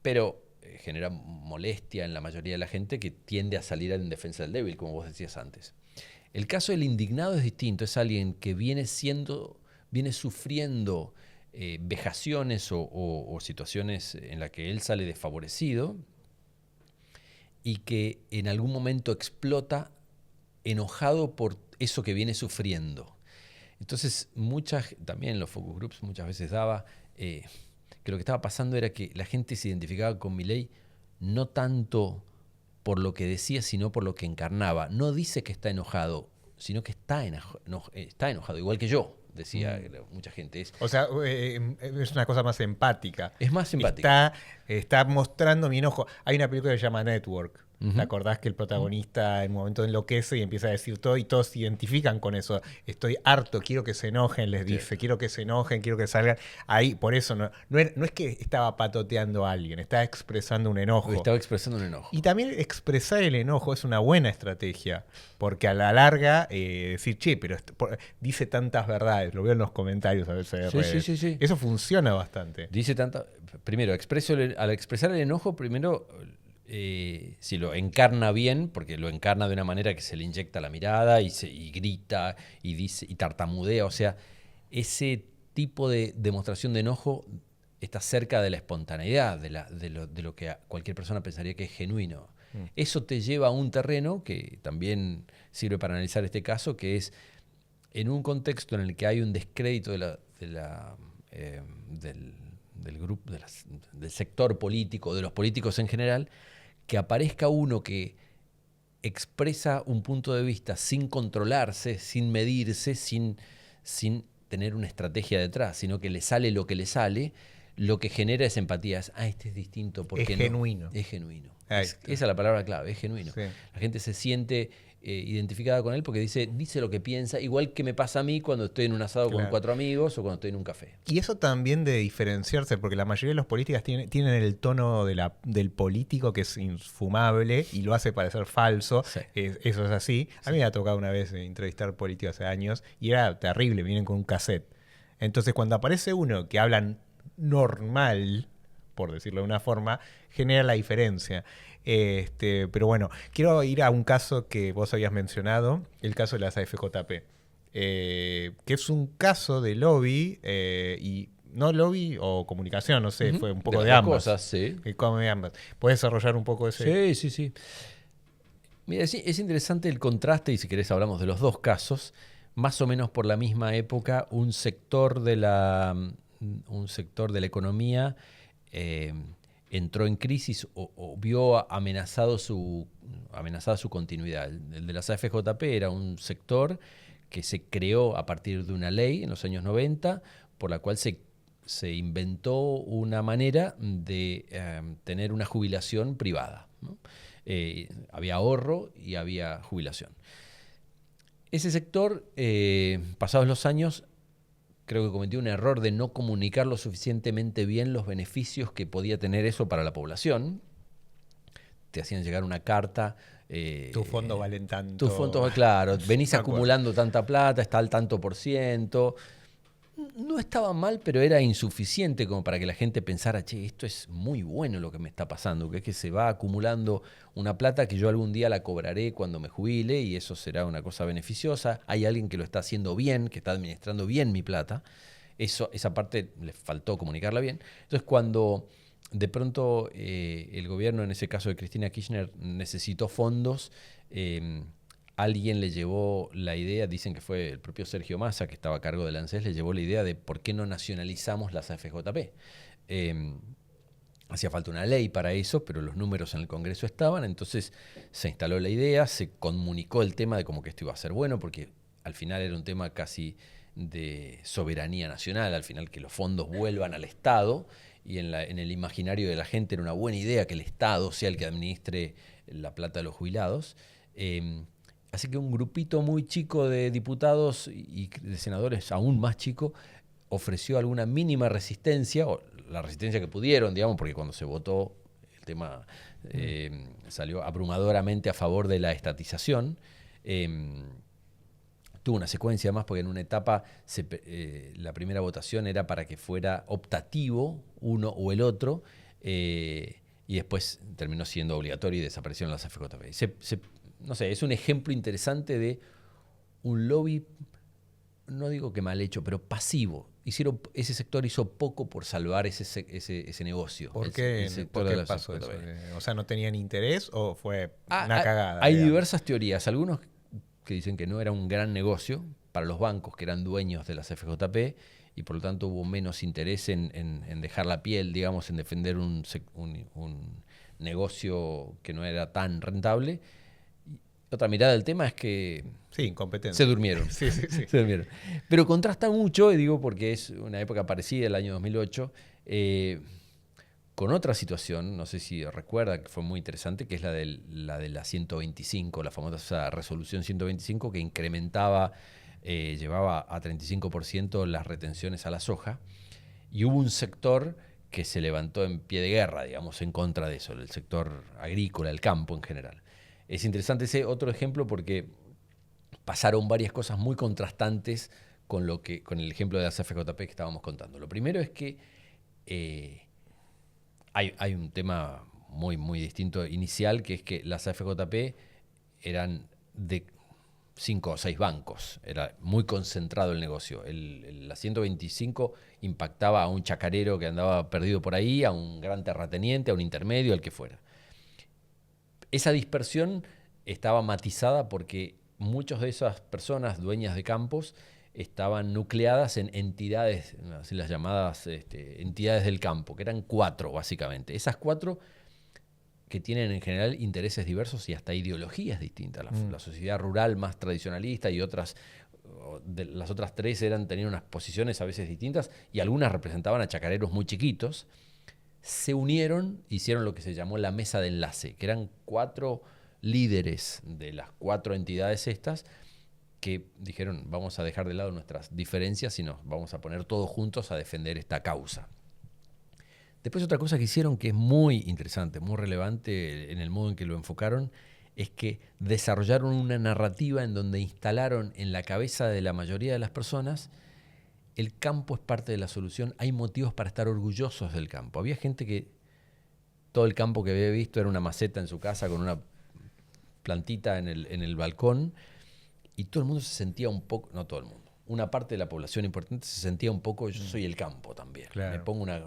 pero genera molestia en la mayoría de la gente que tiende a salir en defensa del débil, como vos decías antes. El caso del indignado es distinto, es alguien que viene sufriendo vejaciones o situaciones en las que él sale desfavorecido, y que en algún momento explota enojado por eso que viene sufriendo. Entonces, también los focus groups muchas veces daba que lo que estaba pasando era que la gente se identificaba con Milei no tanto por lo que decía, sino por lo que encarnaba. No dice que está enojado, sino que está enojado, igual que yo, decía mucha gente. O sea, es una cosa más empática. Es más simpática. Está mostrando mi enojo. Hay una película que se llama Network. Ujú. ¿Te acordás que el protagonista en un momento enloquece y empieza a decir todo y todos se identifican con eso? Estoy harto, quiero que se enojen, les dice. Quiero que se enojen, quiero que salgan. Ahí, por eso, no es que estaba patoteando a alguien, estaba expresando un enojo. Estaba expresando un enojo. Y también expresar el enojo es una buena estrategia, porque a la larga decir, che, pero dice tantas verdades, lo veo en los comentarios a veces de redes. Sí. Eso funciona bastante. Dice tanta. Primero, al expresar el enojo, primero, si lo encarna bien, porque lo encarna de una manera que se le inyecta la mirada y grita y dice y tartamudea. O sea, ese tipo de demostración de enojo está cerca de la espontaneidad, de lo que cualquier persona pensaría que es genuino. Eso te lleva a un terreno que también sirve para analizar este caso, que es en un contexto en el que hay un descrédito del grupo, del sector político, de los políticos en general, que aparezca uno que expresa un punto de vista sin controlarse, sin medirse, sin tener una estrategia detrás, sino que le sale lo que le sale, lo que genera es empatía. Este es distinto. Porque es genuino. Es genuino. Esa es la palabra clave, es genuino. Sí. La gente se siente identificada con él porque dice lo que piensa, igual que me pasa a mí cuando estoy en un asado con 4 amigos o cuando estoy en un café. Y eso también de diferenciarse, porque la mayoría de los políticos tienen el tono del político que es infumable y lo hace parecer falso. Sí. Eso es así. A mí me ha tocado una vez entrevistar políticos hace años y era terrible, vienen con un cassette. Entonces cuando aparece uno que habla normal, por decirlo de una forma, genera la diferencia. Pero bueno, quiero ir a un caso que vos habías mencionado, el caso de las AFJP, que es un caso de lobby, y no lobby o comunicación, no sé, fue un poco de ambas. Cosas, sí. ¿Puedes desarrollar un poco ese? Sí. Mira, es interesante el contraste, y si querés hablamos de los dos casos, más o menos por la misma época, un sector de la economía entró en crisis o vio amenazada su continuidad. El de las AFJP era un sector que se creó a partir de una ley en los años 90, por la cual se inventó una manera de tener una jubilación privada, ¿no? Había ahorro y había jubilación. Ese sector, pasados los años, creo que cometió un error de no comunicar lo suficientemente bien los beneficios que podía tener eso para la población. Te hacían llegar una carta. Tu fondo valen tanto. Tu fondo, claro, venís acumulando tanta plata, está al tanto por ciento. No estaba mal, pero era insuficiente como para que la gente pensara, che, esto es muy bueno lo que me está pasando, que es que se va acumulando una plata que yo algún día la cobraré cuando me jubile y eso será una cosa beneficiosa. Hay alguien que lo está haciendo bien, que está administrando bien mi plata. Esa parte le faltó comunicarla bien. Entonces, cuando de pronto el gobierno, en ese caso de Cristina Kirchner, necesitó fondos, alguien le llevó la idea, dicen que fue el propio Sergio Massa, que estaba a cargo del ANSES, le llevó la idea de por qué no nacionalizamos las AFJP. Hacía falta una ley para eso, pero los números en el Congreso estaban, entonces se instaló la idea, se comunicó el tema de como que esto iba a ser bueno, porque al final era un tema casi de soberanía nacional, al final que los fondos vuelvan al Estado, y en el imaginario de la gente era una buena idea que el Estado sea el que administre la plata de los jubilados. Así que un grupito muy chico de diputados y de senadores aún más chico ofreció alguna mínima resistencia, o la resistencia que pudieron, digamos, porque cuando se votó el tema salió abrumadoramente a favor de la estatización. Tuvo una secuencia más porque en una etapa la primera votación era para que fuera optativo uno o el otro, y después terminó siendo obligatorio y desaparecieron las AFJP. No sé, es un ejemplo interesante de un lobby, no digo que mal hecho, pero pasivo. Ese sector hizo poco por salvar ese negocio. ¿Por qué pasó eso? O sea, ¿no tenían interés o fue una cagada? Hay diversas teorías. Algunos que dicen que no era un gran negocio, para los bancos que eran dueños de las FJP y por lo tanto hubo menos interés en dejar la piel, digamos, en defender un negocio que no era tan rentable. Otra mirada del tema es que Sí, incompetente. se durmieron. Sí. Se durmieron. Pero contrasta mucho, y digo porque es una época parecida, el año 2008, con otra situación, no sé si recuerda, que fue muy interesante, que es la de la 125, la famosa resolución 125, que incrementaba, llevaba a 35% las retenciones a la soja, y hubo un sector que se levantó en pie de guerra, digamos, en contra de eso, el sector agrícola, el campo en general. Es interesante ese otro ejemplo porque pasaron varias cosas muy contrastantes con el ejemplo de las FJP que estábamos contando. Lo primero es que hay un tema muy, muy distinto inicial, que es que las FJP eran de 5 o 6 bancos, era muy concentrado el negocio. La 125 impactaba a un chacarero que andaba perdido por ahí, a un gran terrateniente, a un intermedio, al que fuera. Esa dispersión estaba matizada porque muchas de esas personas dueñas de campos estaban nucleadas en entidades, así las llamadas entidades del campo, que eran 4 básicamente. Esas 4 que tienen en general intereses diversos y hasta ideologías distintas. La sociedad rural más tradicionalista y las otras 3 tenían unas posiciones a veces distintas y algunas representaban a chacareros muy chiquitos. Se unieron, hicieron lo que se llamó la mesa de enlace, que eran 4 líderes de las 4 entidades estas que dijeron vamos a dejar de lado nuestras diferencias y nos vamos a poner todos juntos a defender esta causa. Después otra cosa que hicieron que es muy interesante, muy relevante en el modo en que lo enfocaron, es que desarrollaron una narrativa en donde instalaron en la cabeza de la mayoría de las personas el campo es parte de la solución, hay motivos para estar orgullosos del campo. Había gente que todo el campo que había visto era una maceta en su casa con una plantita en el balcón y todo el mundo se sentía un poco, no todo el mundo, una parte de la población importante se sentía un poco, yo soy el campo también. Claro. Me pongo una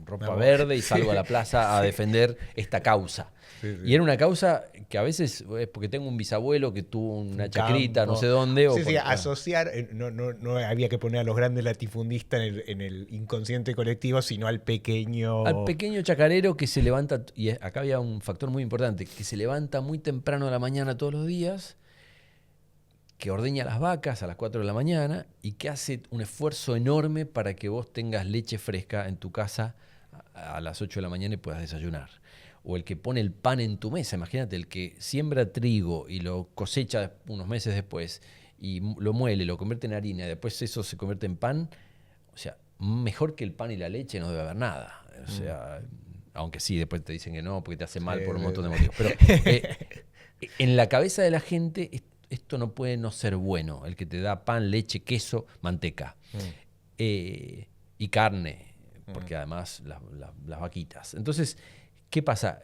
ropa verde y salgo a la plaza a defender esta causa. Sí. Y era una causa que a veces es porque tengo un bisabuelo que tuvo una chacrita, campo. No sé dónde. Asociar, no había que poner a los grandes latifundistas en el inconsciente colectivo, sino al pequeño... Al pequeño chacarero que se levanta, y acá había un factor muy importante, que se levanta muy temprano a la mañana todos los días, que ordeña las vacas a las 4 de la mañana y que hace un esfuerzo enorme para que vos tengas leche fresca en tu casa a las 8 de la mañana y puedas desayunar. O el que pone el pan en tu mesa, imagínate, el que siembra trigo y lo cosecha unos meses después y lo muele, lo convierte en harina y después eso se convierte en pan. O sea, mejor que el pan y la leche no debe haber nada. O sea, aunque sí, después te dicen que no, porque te hace mal por un montón de motivos. Pero en la cabeza de la gente esto no puede no ser bueno. El que te da pan, leche, queso, manteca y carne, porque además las vaquitas. Entonces, ¿qué pasa?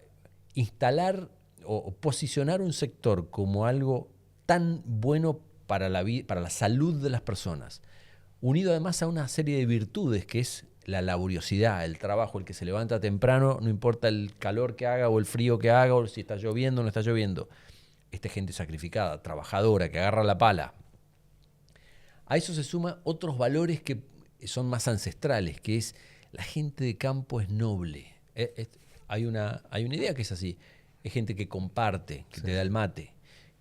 Instalar o posicionar un sector como algo tan bueno para la salud de las personas, unido además a una serie de virtudes que es la laboriosidad, el trabajo, el que se levanta temprano, no importa el calor que haga o el frío que haga o si está lloviendo o no está lloviendo. Esta gente sacrificada, trabajadora, que agarra la pala. A eso se suman otros valores que son más ancestrales, que es la gente de campo es noble. Hay una idea que es así. Es gente que comparte, que te da el mate,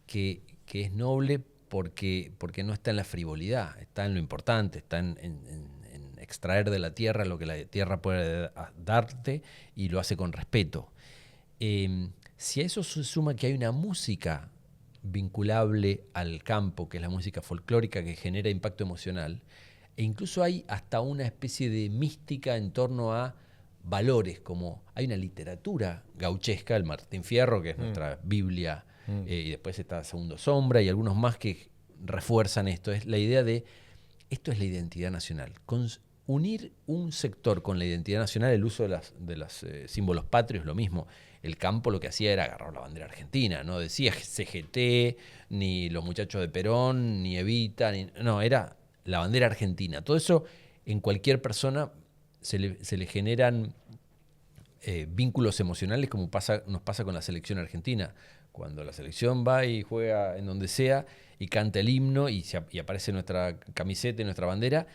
que es noble porque no está en la frivolidad, está en lo importante, está en extraer de la tierra lo que la tierra puede darte y lo hace con respeto. Si a eso se suma que hay una música vinculable al campo, que es la música folclórica que genera impacto emocional, e incluso hay hasta una especie de mística en torno a valores, como hay una literatura gauchesca, el Martín Fierro, que es nuestra Biblia, y después está Segundo Sombra y algunos más que refuerzan esto. Es la idea de, esto es la identidad nacional. Unir un sector con la identidad nacional, el uso de los símbolos patrios, lo mismo. El campo lo que hacía era agarrar la bandera argentina, no decía CGT, ni los muchachos de Perón, ni Evita, no, era la bandera argentina. Todo eso en cualquier persona se le generan vínculos emocionales como nos pasa con la selección argentina. Cuando la selección va y juega en donde sea y canta el himno y aparece nuestra camiseta y nuestra bandera,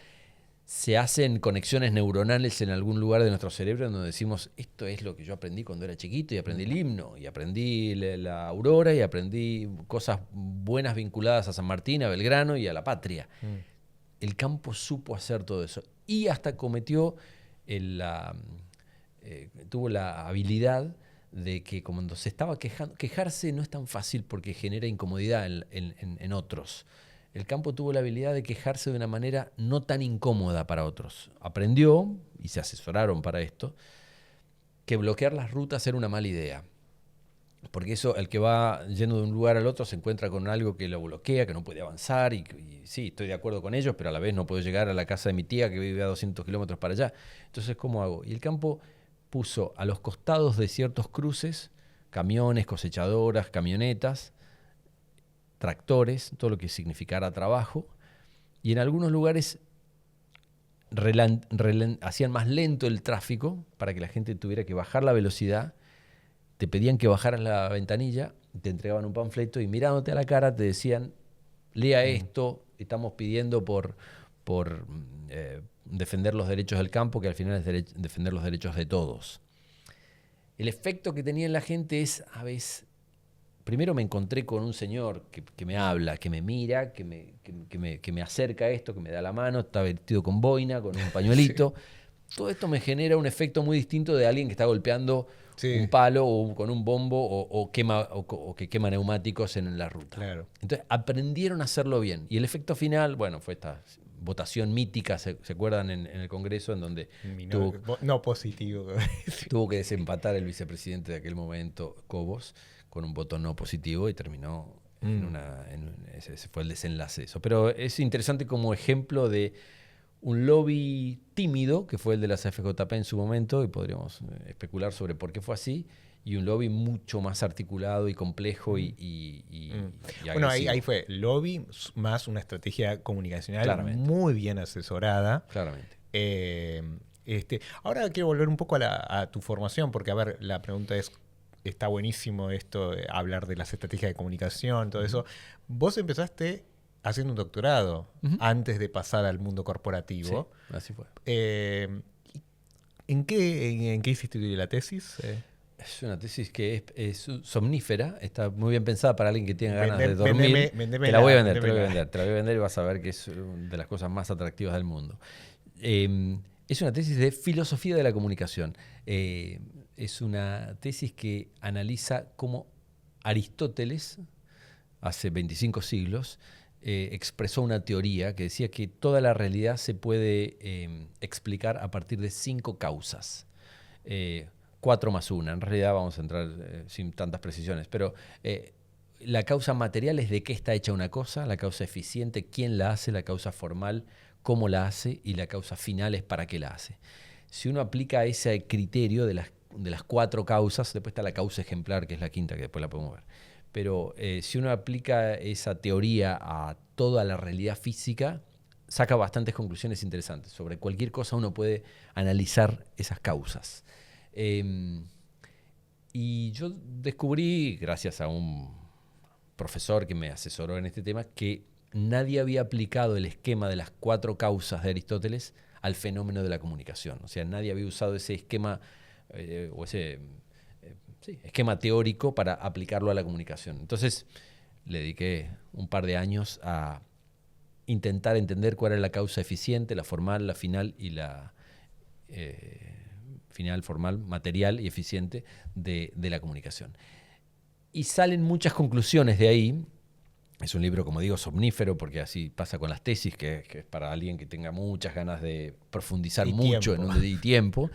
se hacen conexiones neuronales en algún lugar de nuestro cerebro en donde decimos, esto es lo que yo aprendí cuando era chiquito y aprendí el himno y aprendí la aurora y aprendí cosas buenas vinculadas a San Martín, a Belgrano y a la patria. El campo supo hacer todo eso y hasta cometió tuvo la habilidad de que cuando se estaba quejando, quejarse no es tan fácil porque genera incomodidad en otros. El campo tuvo la habilidad de quejarse de una manera no tan incómoda para otros. Aprendió, y se asesoraron para esto, que bloquear las rutas era una mala idea. Porque eso, el que va yendo de un lugar al otro se encuentra con algo que lo bloquea, que no puede avanzar. Y sí, estoy de acuerdo con ellos, pero a la vez no puedo llegar a la casa de mi tía que vive a 200 kilómetros para allá. Entonces, ¿cómo hago? Y el campo puso a los costados de ciertos cruces camiones, cosechadoras, camionetas, tractores, todo lo que significara trabajo, y en algunos lugares hacían más lento el tráfico para que la gente tuviera que bajar la velocidad, te pedían que bajaras la ventanilla, te entregaban un panfleto y mirándote a la cara te decían, lea esto, estamos pidiendo por defender los derechos del campo, que al final es defender los derechos de todos. El efecto que tenía en la gente es, a veces, primero me encontré con un señor que me habla, que me mira, que me acerca a esto, que me da la mano, está vestido con boina, con un pañuelito. Sí. Todo esto me genera un efecto muy distinto de alguien que está golpeando un palo o con un bombo o que quema neumáticos en la ruta. Claro. Entonces aprendieron a hacerlo bien. Y el efecto final, bueno, fue esta votación mítica, ¿se acuerdan? En el Congreso, en donde no positivo. Tuvo que desempatar el vicepresidente de aquel momento, Cobos, con un voto no positivo y terminó ese fue el desenlace de eso. Pero es interesante como ejemplo de un lobby tímido, que fue el de las FJP en su momento, y podríamos especular sobre por qué fue así, y un lobby mucho más articulado y complejo y bueno, ahí fue lobby más una estrategia comunicacional muy bien asesorada. Claramente. Ahora quiero volver un poco a tu formación, porque, a ver, la pregunta es, está buenísimo esto de hablar de las estrategias de comunicación, todo eso. Vos empezaste haciendo un doctorado antes de pasar al mundo corporativo. Sí, así fue. ¿En qué hiciste la tesis? Es una tesis que es somnífera, está muy bien pensada para alguien que tenga ganas de dormir. Te la voy a vender y vas a ver que es una de las cosas más atractivas del mundo. Es una tesis de filosofía de la comunicación. Es una tesis que analiza cómo Aristóteles, hace 25 siglos, expresó una teoría que decía que toda la realidad se puede explicar a partir de 5 causas. 4 más 1, en realidad vamos a entrar sin tantas precisiones, pero la causa material es de qué está hecha una cosa, la causa eficiente, quién la hace, la causa formal, cómo la hace, y la causa final es para qué la hace. Si uno aplica ese criterio de las 4 causas, después está la causa ejemplar, que es la quinta, que después la podemos ver. Pero si uno aplica esa teoría a toda la realidad física, saca bastantes conclusiones interesantes. Sobre cualquier cosa uno puede analizar esas causas. Y yo descubrí, gracias a un profesor que me asesoró en este tema, que nadie había aplicado el esquema de las 4 causas de Aristóteles al fenómeno de la comunicación. O sea, nadie había usado ese esquema esquema teórico para aplicarlo a la comunicación. Entonces, le dediqué un par de años a intentar entender cuál era la causa eficiente, la formal, la final y la final, formal, material y eficiente de la comunicación. Y salen muchas conclusiones de ahí. Es un libro, como digo, somnífero, porque así pasa con las tesis, que es para alguien que tenga muchas ganas de profundizar mucho en un tiempo.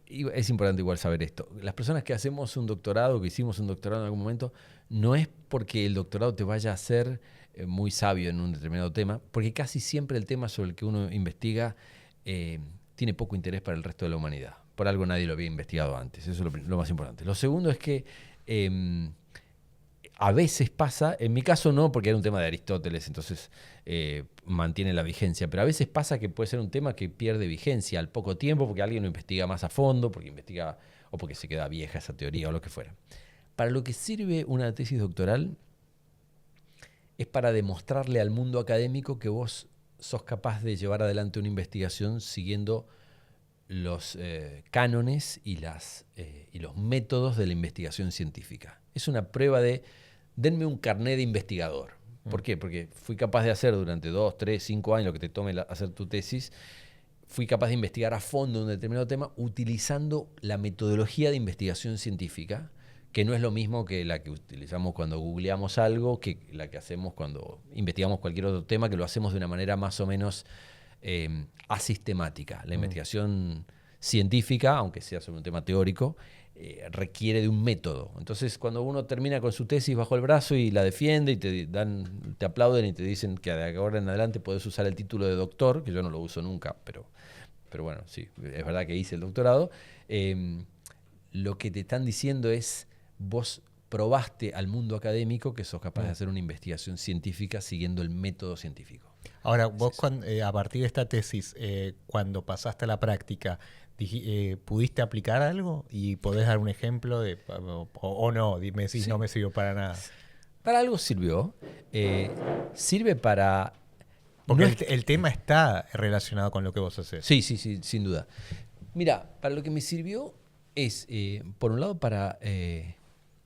Es importante igual saber esto. Las personas que hacemos un doctorado, que hicimos un doctorado en algún momento, no es porque el doctorado te vaya a hacer muy sabio en un determinado tema, porque casi siempre el tema sobre el que uno investiga tiene poco interés para el resto de la humanidad. Por algo nadie lo había investigado antes. Eso es lo más importante. Lo segundo es que a veces pasa, en mi caso no, porque era un tema de Aristóteles, entonces mantiene la vigencia, pero a veces pasa que puede ser un tema que pierde vigencia al poco tiempo porque alguien lo investiga más a fondo, porque investiga o porque se queda vieja esa teoría o lo que fuera. Para lo que sirve una tesis doctoral es para demostrarle al mundo académico que vos sos capaz de llevar adelante una investigación siguiendo los cánones y los métodos de la investigación científica. Es una prueba de, denme un carné de investigador. ¿Por qué? Porque fui capaz de hacer durante 2, 3, 5 años, lo que te tome hacer tu tesis, fui capaz de investigar a fondo un determinado tema utilizando la metodología de investigación científica, que no es lo mismo que la que utilizamos cuando googleamos algo, que la que hacemos cuando investigamos cualquier otro tema, que lo hacemos de una manera más o menos asistemática. La investigación científica, aunque sea sobre un tema teórico, requiere de un método. Entonces, cuando uno termina con su tesis bajo el brazo y la defiende y te aplauden y te dicen que de ahora en adelante puedes usar el título de doctor, que yo no lo uso nunca, pero bueno, sí, es verdad que hice el doctorado, lo que te están diciendo es, vos probaste al mundo académico que sos capaz de hacer una investigación científica siguiendo el método científico. Ahora, vos a partir de esta tesis, cuando pasaste a la práctica, ¿pudiste aplicar algo? ¿Y podés dar un ejemplo o no? Dime si no me sirvió para nada. Para algo sirvió. Sirve para... Porque el tema está relacionado con lo que vos haces. Sí, sin duda. Mira, para lo que me sirvió es, por un lado, para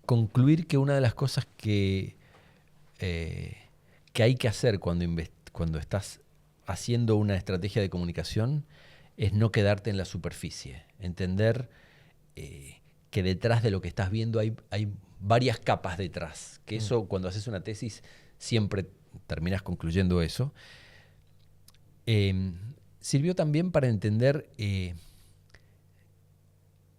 concluir que una de las cosas que hay que hacer cuando estás haciendo una estrategia de comunicación es no quedarte en la superficie. Entender que detrás de lo que estás viendo hay varias capas detrás. Que eso, cuando haces una tesis, siempre terminas concluyendo eso. Sirvió también para entender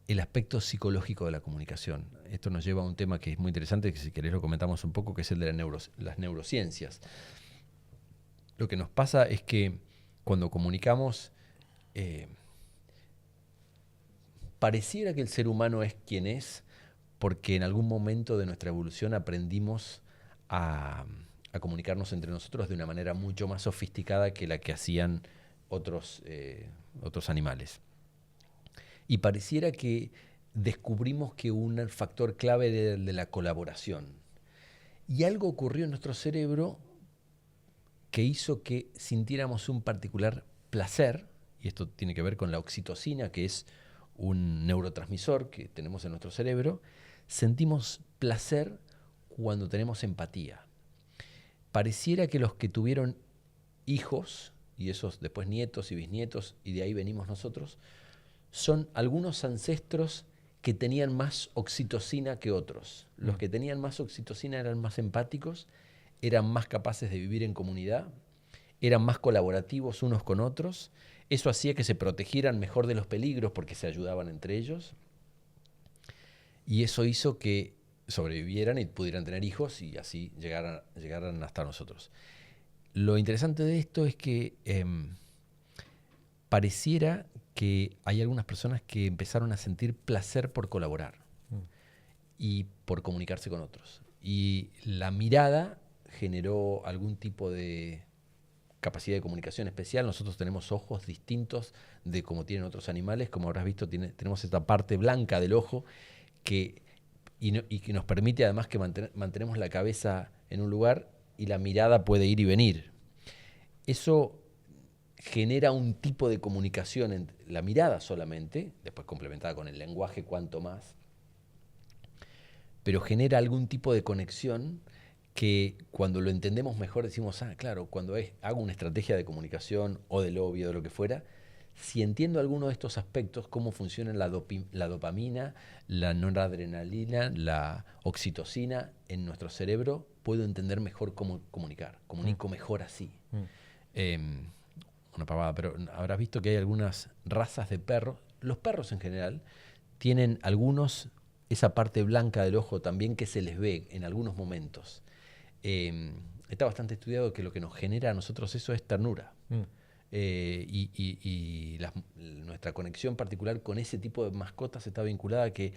el aspecto psicológico de la comunicación. Esto nos lleva a un tema que es muy interesante, que si querés lo comentamos un poco, que es el de las neurociencias. Lo que nos pasa es que cuando comunicamos, pareciera que el ser humano es quien es, porque en algún momento de nuestra evolución aprendimos a comunicarnos entre nosotros de una manera mucho más sofisticada que la que hacían otros animales. Y pareciera que descubrimos que un factor clave era el de la colaboración. Y algo ocurrió en nuestro cerebro que hizo que sintiéramos un particular placer, y esto tiene que ver con la oxitocina, que es un neurotransmisor que tenemos en nuestro cerebro. Sentimos placer cuando tenemos empatía. Pareciera que los que tuvieron hijos, y esos después nietos y bisnietos, y de ahí venimos nosotros, son algunos ancestros que tenían más oxitocina que otros. Los que tenían más oxitocina eran más empáticos, eran más capaces de vivir en comunidad, eran más colaborativos unos con otros. Eso hacía que se protegieran mejor de los peligros porque se ayudaban entre ellos. Y eso hizo que sobrevivieran y pudieran tener hijos y así llegaran hasta nosotros. Lo interesante de esto es que pareciera que hay algunas personas que empezaron a sentir placer por colaborar y por comunicarse con otros. Y la mirada generó algún tipo de capacidad de comunicación especial. Nosotros tenemos ojos distintos de como tienen otros animales. Como habrás visto, tenemos esta parte blanca del ojo que nos permite además que mantenemos la cabeza en un lugar y la mirada puede ir y venir. Eso genera un tipo de comunicación en la mirada solamente, después complementada con el lenguaje cuanto más, pero genera algún tipo de conexión que cuando lo entendemos mejor decimos, claro, cuando hago una estrategia de comunicación o de lobby o de lo que fuera, si entiendo alguno de estos aspectos, cómo funcionan la dopamina, la noradrenalina, la oxitocina en nuestro cerebro, puedo entender mejor cómo comunicar. Comunico mejor así. Una pavada, pero habrás visto que hay algunas razas de perros. Los perros en general tienen esa parte blanca del ojo también que se les ve en algunos momentos. Está bastante estudiado que lo que nos genera a nosotros eso es ternura. Nuestra conexión particular con ese tipo de mascotas está vinculada a que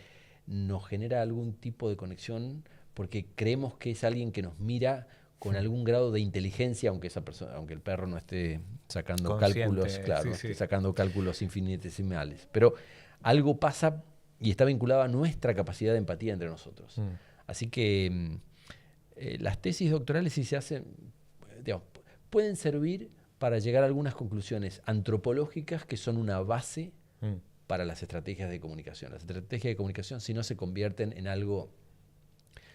nos genera algún tipo de conexión porque creemos que es alguien que nos mira con algún grado de inteligencia, aunque el perro no esté sacando cálculos, esté sacando cálculos infinitesimales. Pero algo pasa y está vinculado a nuestra capacidad de empatía entre nosotros. Así que las tesis doctorales, si se hacen, digamos, pueden servir para llegar a algunas conclusiones antropológicas que son una base para las estrategias de comunicación. Las estrategias de comunicación, si no, se convierten en algo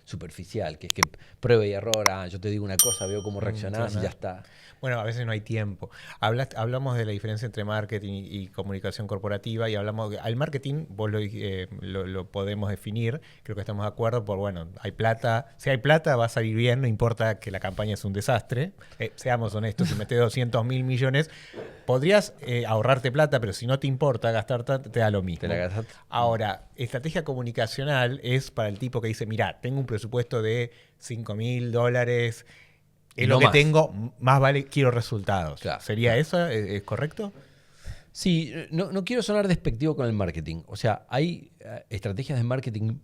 superficial, que es que prueba y error, yo te digo una cosa, veo cómo reaccionás y ya está. Bueno, a veces no hay tiempo. Hablamos de la diferencia entre marketing y comunicación corporativa y hablamos al marketing, vos lo podemos definir, creo que estamos de acuerdo por, bueno, hay plata, si hay plata va a salir bien, no importa que la campaña es un desastre, seamos honestos, si metes 200.000 millones, podrías ahorrarte plata, pero si no te importa gastar tanto, te da lo mismo. Te la gastas. Ahora, estrategia comunicacional es para el tipo que dice, mira, tengo un presupuesto de $5.000, es no lo que más tengo, más vale, quiero resultados. Claro, ¿Sería eso? ¿Es correcto? Sí, no quiero sonar despectivo con el marketing. O sea, hay estrategias de marketing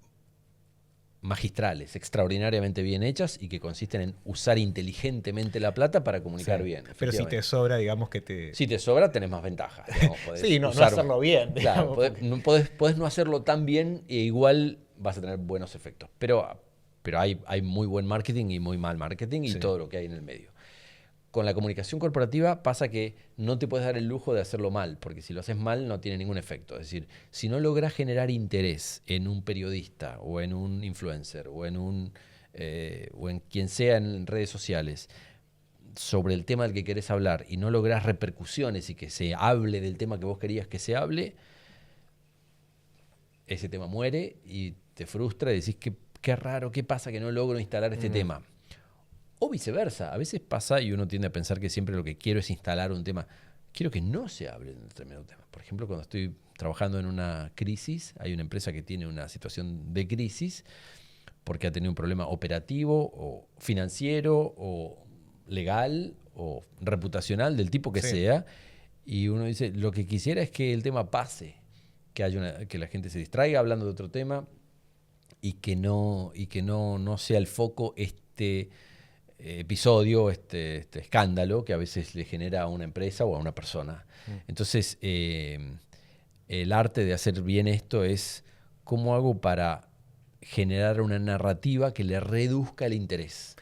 magistrales, extraordinariamente bien hechas y que consisten en usar inteligentemente la plata para comunicar bien. Pero si te sobra, digamos que te... Si te sobra, tenés más ventajas. Digamos, sí, no hacerlo bien. Claro, podés no hacerlo tan bien e igual vas a tener buenos efectos. Pero hay muy buen marketing y muy mal marketing y todo lo que hay en el medio. Con la comunicación corporativa pasa que no te puedes dar el lujo de hacerlo mal, porque si lo haces mal no tiene ningún efecto. Es decir, si no logras generar interés en un periodista o en un influencer o en quien sea en redes sociales sobre el tema del que querés hablar y no lográs repercusiones y que se hable del tema que vos querías que se hable, ese tema muere y te frustra y decís qué raro, qué pasa que no logro instalar este tema. O viceversa, a veces pasa y uno tiende a pensar que siempre lo que quiero es instalar un tema. Quiero que no se hable de un determinado tema. Por ejemplo, cuando estoy trabajando en una crisis, hay una empresa que tiene una situación de crisis porque ha tenido un problema operativo o financiero o legal o reputacional, del tipo que sea, y uno dice, lo que quisiera es que el tema pase, que la gente se distraiga hablando de otro tema y que no sea el foco episodio, este escándalo que a veces le genera a una empresa o a una persona. Entonces, el arte de hacer bien esto es cómo hago para generar una narrativa que le reduzca el interés.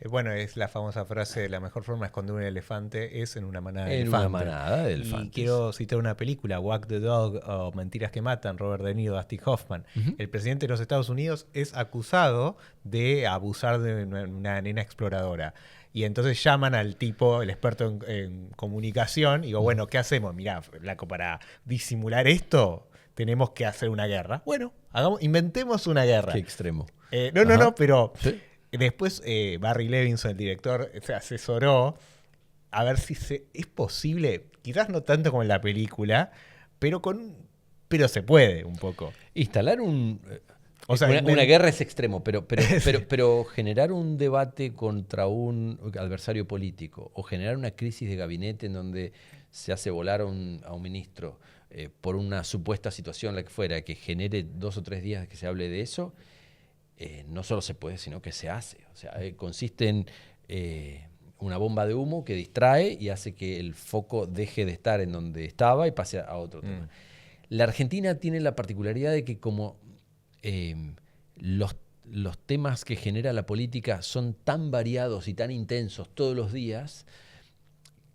Bueno, es la famosa frase, la mejor forma de esconder un elefante es en una manada de elefantes. En una manada de elefantes. Y quiero citar una película, Walk the Dog o Mentiras que Matan, Robert De Niro, Dustin Hoffman. El presidente de los Estados Unidos es acusado de abusar de una nena exploradora. Y entonces llaman al tipo, el experto en comunicación, y digo, bueno, ¿qué hacemos? Mirá, flaco, para disimular esto tenemos que hacer una guerra. Bueno, inventemos una guerra. Qué extremo. No, pero... ¿Sí? Después Barry Levinson, el director, se asesoró a ver si es posible, quizás no tanto como en la película, pero se puede un poco. Instalar una guerra es extremo, pero generar un debate contra un adversario político o generar una crisis de gabinete en donde se hace volar a un ministro por una supuesta situación, la que fuera, que genere 2 o 3 días que se hable de eso, no solo se puede, sino que se hace. O sea, consiste en una bomba de humo que distrae y hace que el foco deje de estar en donde estaba y pase a otro tema. La Argentina tiene la particularidad de que como los temas que genera la política son tan variados y tan intensos todos los días,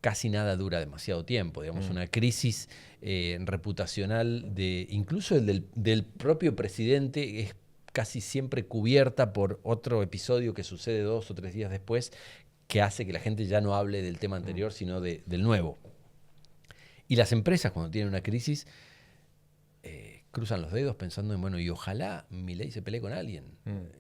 casi nada dura demasiado tiempo. Digamos, una crisis reputacional incluso del propio presidente es casi siempre cubierta por otro episodio que sucede 2 o 3 días después, que hace que la gente ya no hable del tema anterior, sino del nuevo. Y las empresas, cuando tienen una crisis, cruzan los dedos pensando en, bueno, y ojalá Milei se pelee con alguien.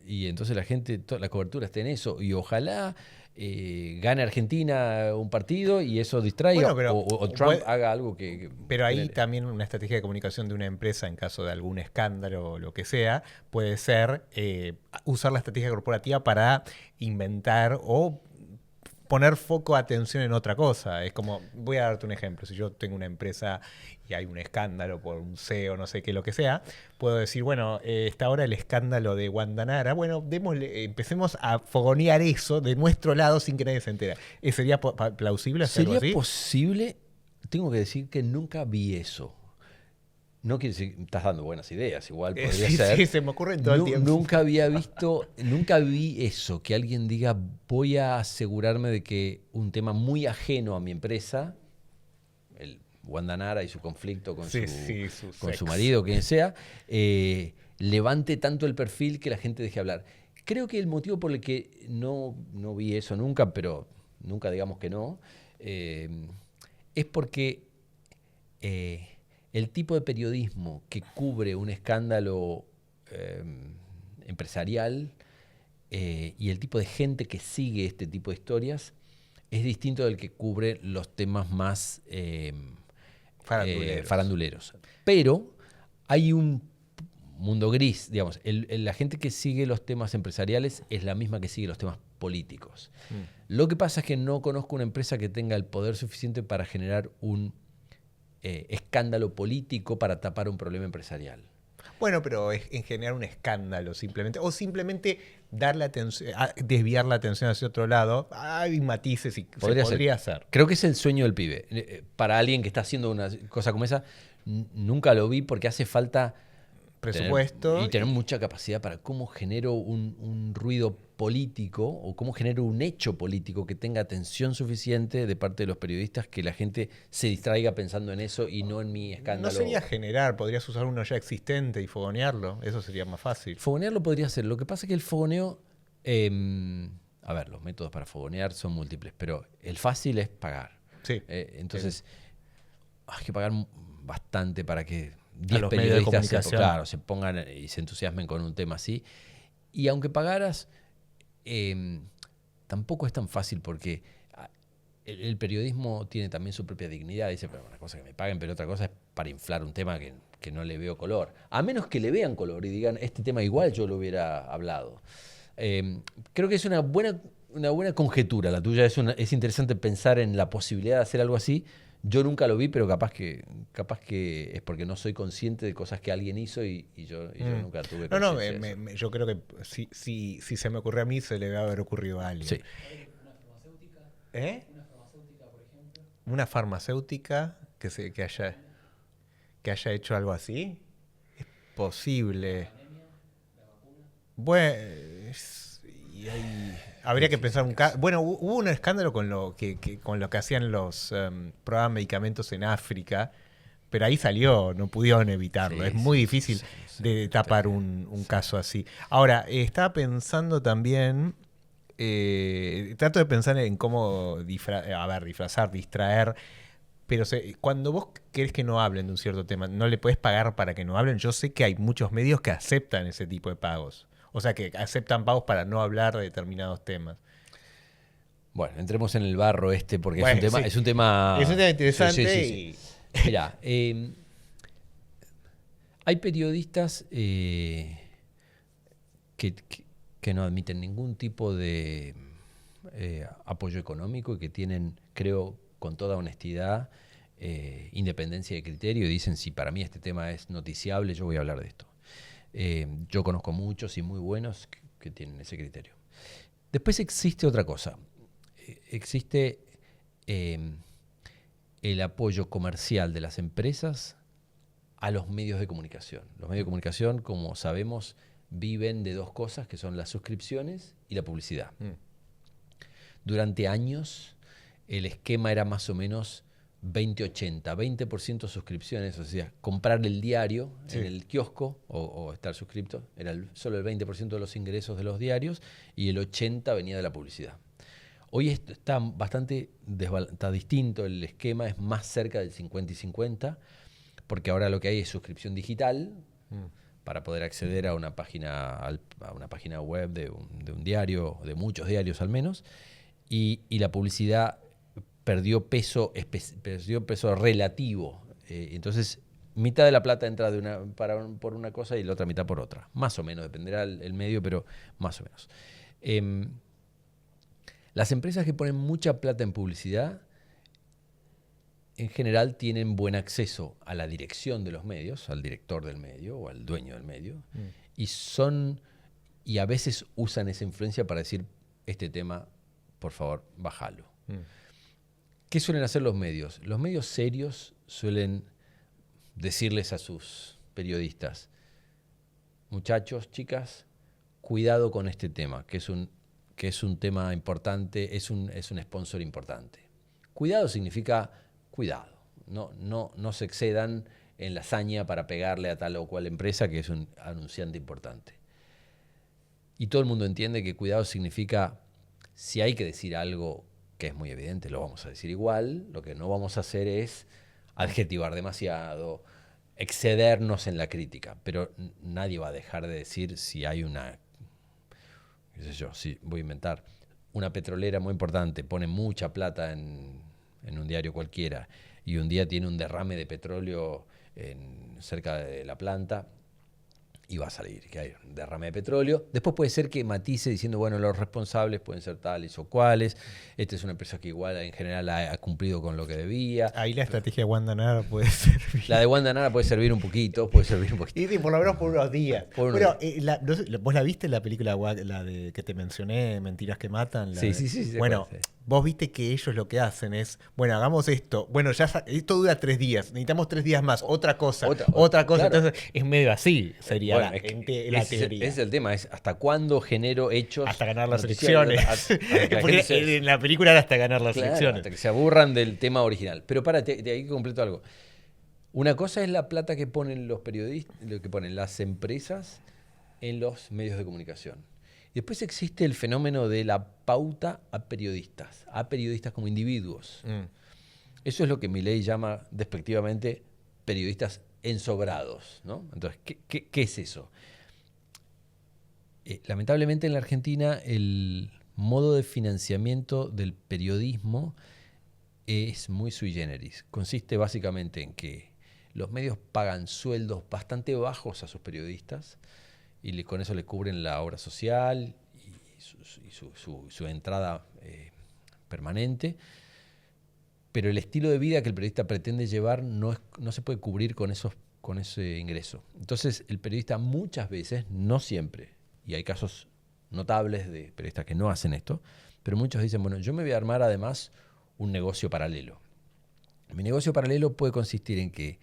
Y entonces la gente, la cobertura está en eso, y ojalá gane Argentina un partido y eso distraiga, bueno, o Trump haga algo que... Pero ahí también una estrategia de comunicación de una empresa en caso de algún escándalo o lo que sea, puede ser usar la estrategia corporativa para inventar o poner foco de atención en otra cosa. Es como, voy a darte un ejemplo, si yo tengo una empresa y hay un escándalo por un CEO, no sé qué, lo que sea, puedo decir, bueno, está ahora el escándalo de Guandanara, bueno, empecemos a fogonear eso de nuestro lado sin que nadie se entere. ¿Sería plausible hacer algo así? ¿Sería posible? Tengo que decir que nunca vi eso. No quiere decir, estás dando buenas ideas, igual podría Sí, ser. sí, se me ocurren todo el tiempo. Nunca vi eso, que alguien diga, voy a asegurarme de que un tema muy ajeno a mi empresa, el Wanda Nara y su conflicto con, Sí, sí, su con su sex. marido, quien sea, levante tanto el perfil que la gente deje hablar. Creo que el motivo por el que no vi eso nunca, pero nunca digamos que no, es porque el tipo de periodismo que cubre un escándalo empresarial y el tipo de gente que sigue este tipo de historias es distinto del que cubre los temas más Faranduleros. faranduleros. Pero hay un mundo gris, digamos. La gente que sigue los temas empresariales es la misma que sigue los temas políticos. Lo que pasa es que no conozco una empresa que tenga el poder suficiente para generar un escándalo político para tapar un problema empresarial. Bueno, pero es en generar un escándalo simplemente, o simplemente darle desviar la atención hacia otro lado. Hay matices y Podría se podría hacer. Creo que es el sueño del pibe. Para alguien que está haciendo una cosa como esa, nunca lo vi porque hace falta Presupuesto tener mucha capacidad para cómo genero un ruido político o cómo genero un hecho político que tenga atención suficiente de parte de los periodistas que la gente se distraiga pensando en eso y no en mi escándalo. No sería generar, podrías usar uno ya existente y fogonearlo, eso sería más fácil. Fogonearlo podría ser. Lo que pasa es que el fogoneo, a ver, los métodos para fogonear son múltiples, pero el fácil es pagar. Sí. Entonces, hay que pagar bastante para que A 10 los medios de periodistas comunicación. se pongan y se entusiasmen con un tema así. Y aunque pagaras, tampoco es tan fácil porque el periodismo tiene también su propia dignidad. Dice, pero una cosa que me paguen, pero otra cosa es para inflar un tema que no le veo color. A menos que le vean color y digan, este tema igual yo lo hubiera hablado. Creo que es una buena conjetura la tuya. Es interesante pensar en la posibilidad de hacer algo así. Yo nunca lo vi, pero capaz que es porque no soy consciente de cosas que alguien hizo y yo nunca tuve No, conciencia de eso. yo creo que si se me ocurrió a mí, se le debe haber ocurrido a alguien. Sí. ¿Eh? Una farmacéutica que haya hecho algo así. Es posible. Bueno, habría que pensar un caso. Bueno, hubo un escándalo con lo que hacían los pruebas de medicamentos en África, pero ahí salió, no pudieron evitarlo. Sí, Es muy sí, difícil sí, de tapar un caso así. Ahora, estaba pensando también, trato de pensar en cómo disfrazar, distraer. Pero cuando vos querés que no hablen de un cierto tema, no le podés pagar para que no hablen. Yo sé que hay muchos medios que aceptan ese tipo de pagos. O sea, que aceptan pagos para no hablar de determinados temas. Bueno, entremos en el barro porque Bueno, es un tema. sí. Es un tema. Es un tema interesante Sí. Mirá, hay periodistas que no admiten ningún tipo de apoyo económico y que tienen, creo, con toda honestidad, independencia de criterio y dicen, si para mí este tema es noticiable, yo voy a hablar de esto. Yo conozco muchos y muy buenos que tienen ese criterio. Después existe otra cosa. Existe el apoyo comercial de las empresas a los medios de comunicación. Los medios de comunicación, como sabemos, viven de dos cosas, que son las suscripciones y la publicidad. Durante años, el esquema era más o menos 20-80, 20% suscripciones, o sea, comprar el diario en el kiosco o estar suscripto, era solo el 20% de los ingresos de los diarios y el 80% venía de la publicidad. Hoy está bastante está distinto, el esquema es más cerca del 50 y 50, porque ahora lo que hay es suscripción digital para poder acceder a una página web de un diario, de muchos diarios al menos, y la publicidad perdió peso relativo. Entonces, mitad de la plata entra por una cosa y la otra mitad por otra. Más o menos, dependerá el medio, pero más o menos. Las empresas que ponen mucha plata en publicidad, en general tienen buen acceso a la dirección de los medios, al director del medio o al dueño del medio, y a veces usan esa influencia para decir, este tema, por favor, bájalo. ¿Qué suelen hacer los medios? Los medios serios suelen decirles a sus periodistas, muchachos, chicas, cuidado con este tema, que es un tema importante, es un sponsor importante. Cuidado significa cuidado, no se excedan en la hazaña para pegarle a tal o cual empresa que es un anunciante importante. Y todo el mundo entiende que cuidado significa, si hay que decir algo que es muy evidente, lo vamos a decir igual, lo que no vamos a hacer es adjetivar demasiado, excedernos en la crítica, pero nadie va a dejar de decir si hay una, qué sé yo, si voy a inventar, una petrolera muy importante, pone mucha plata en un diario cualquiera y un día tiene un derrame de petróleo cerca de la planta y va a salir que hay un derrame de petróleo. Después puede ser que matice diciendo, bueno, los responsables pueden ser tales o cuales. Esta es una empresa que igual en general ha cumplido con lo que debía. Ahí la estrategia de Wanda Nara puede servir. La de Wanda Nara puede servir un poquito, Y sí, por lo menos por unos días. Bueno, ¿vos la viste la película, la de que te mencioné, Mentiras que Matan? Sí. Bueno, vos viste que ellos lo que hacen es, bueno, hagamos esto. Bueno, ya esto dura 3 días. Necesitamos 3 días más. Otra cosa. Otra cosa. Claro. Entonces, es medio así, sería la teoría. Es el tema, es hasta cuándo genero hechos. Hasta ganar las elecciones. Porque en la película era hasta ganar las elecciones. Hasta que se aburran del tema original. Pero párate, de ahí que completo algo. Una cosa es la plata que ponen los periodistas, lo que ponen las empresas en los medios de comunicación. Y después existe el fenómeno de la pauta a periodistas como individuos. Eso es lo que Milei llama despectivamente periodistas ensobrados, ¿no? Entonces, ¿qué es eso? Lamentablemente en la Argentina el modo de financiamiento del periodismo es muy sui generis. Consiste básicamente en que los medios pagan sueldos bastante bajos a sus periodistas y con eso le cubren la obra social y su entrada permanente, pero el estilo de vida que el periodista pretende llevar no se puede cubrir con ese ingreso. Entonces el periodista muchas veces, no siempre, y hay casos notables de periodistas que no hacen esto, pero muchos dicen, bueno, yo me voy a armar además un negocio paralelo. Mi negocio paralelo puede consistir en que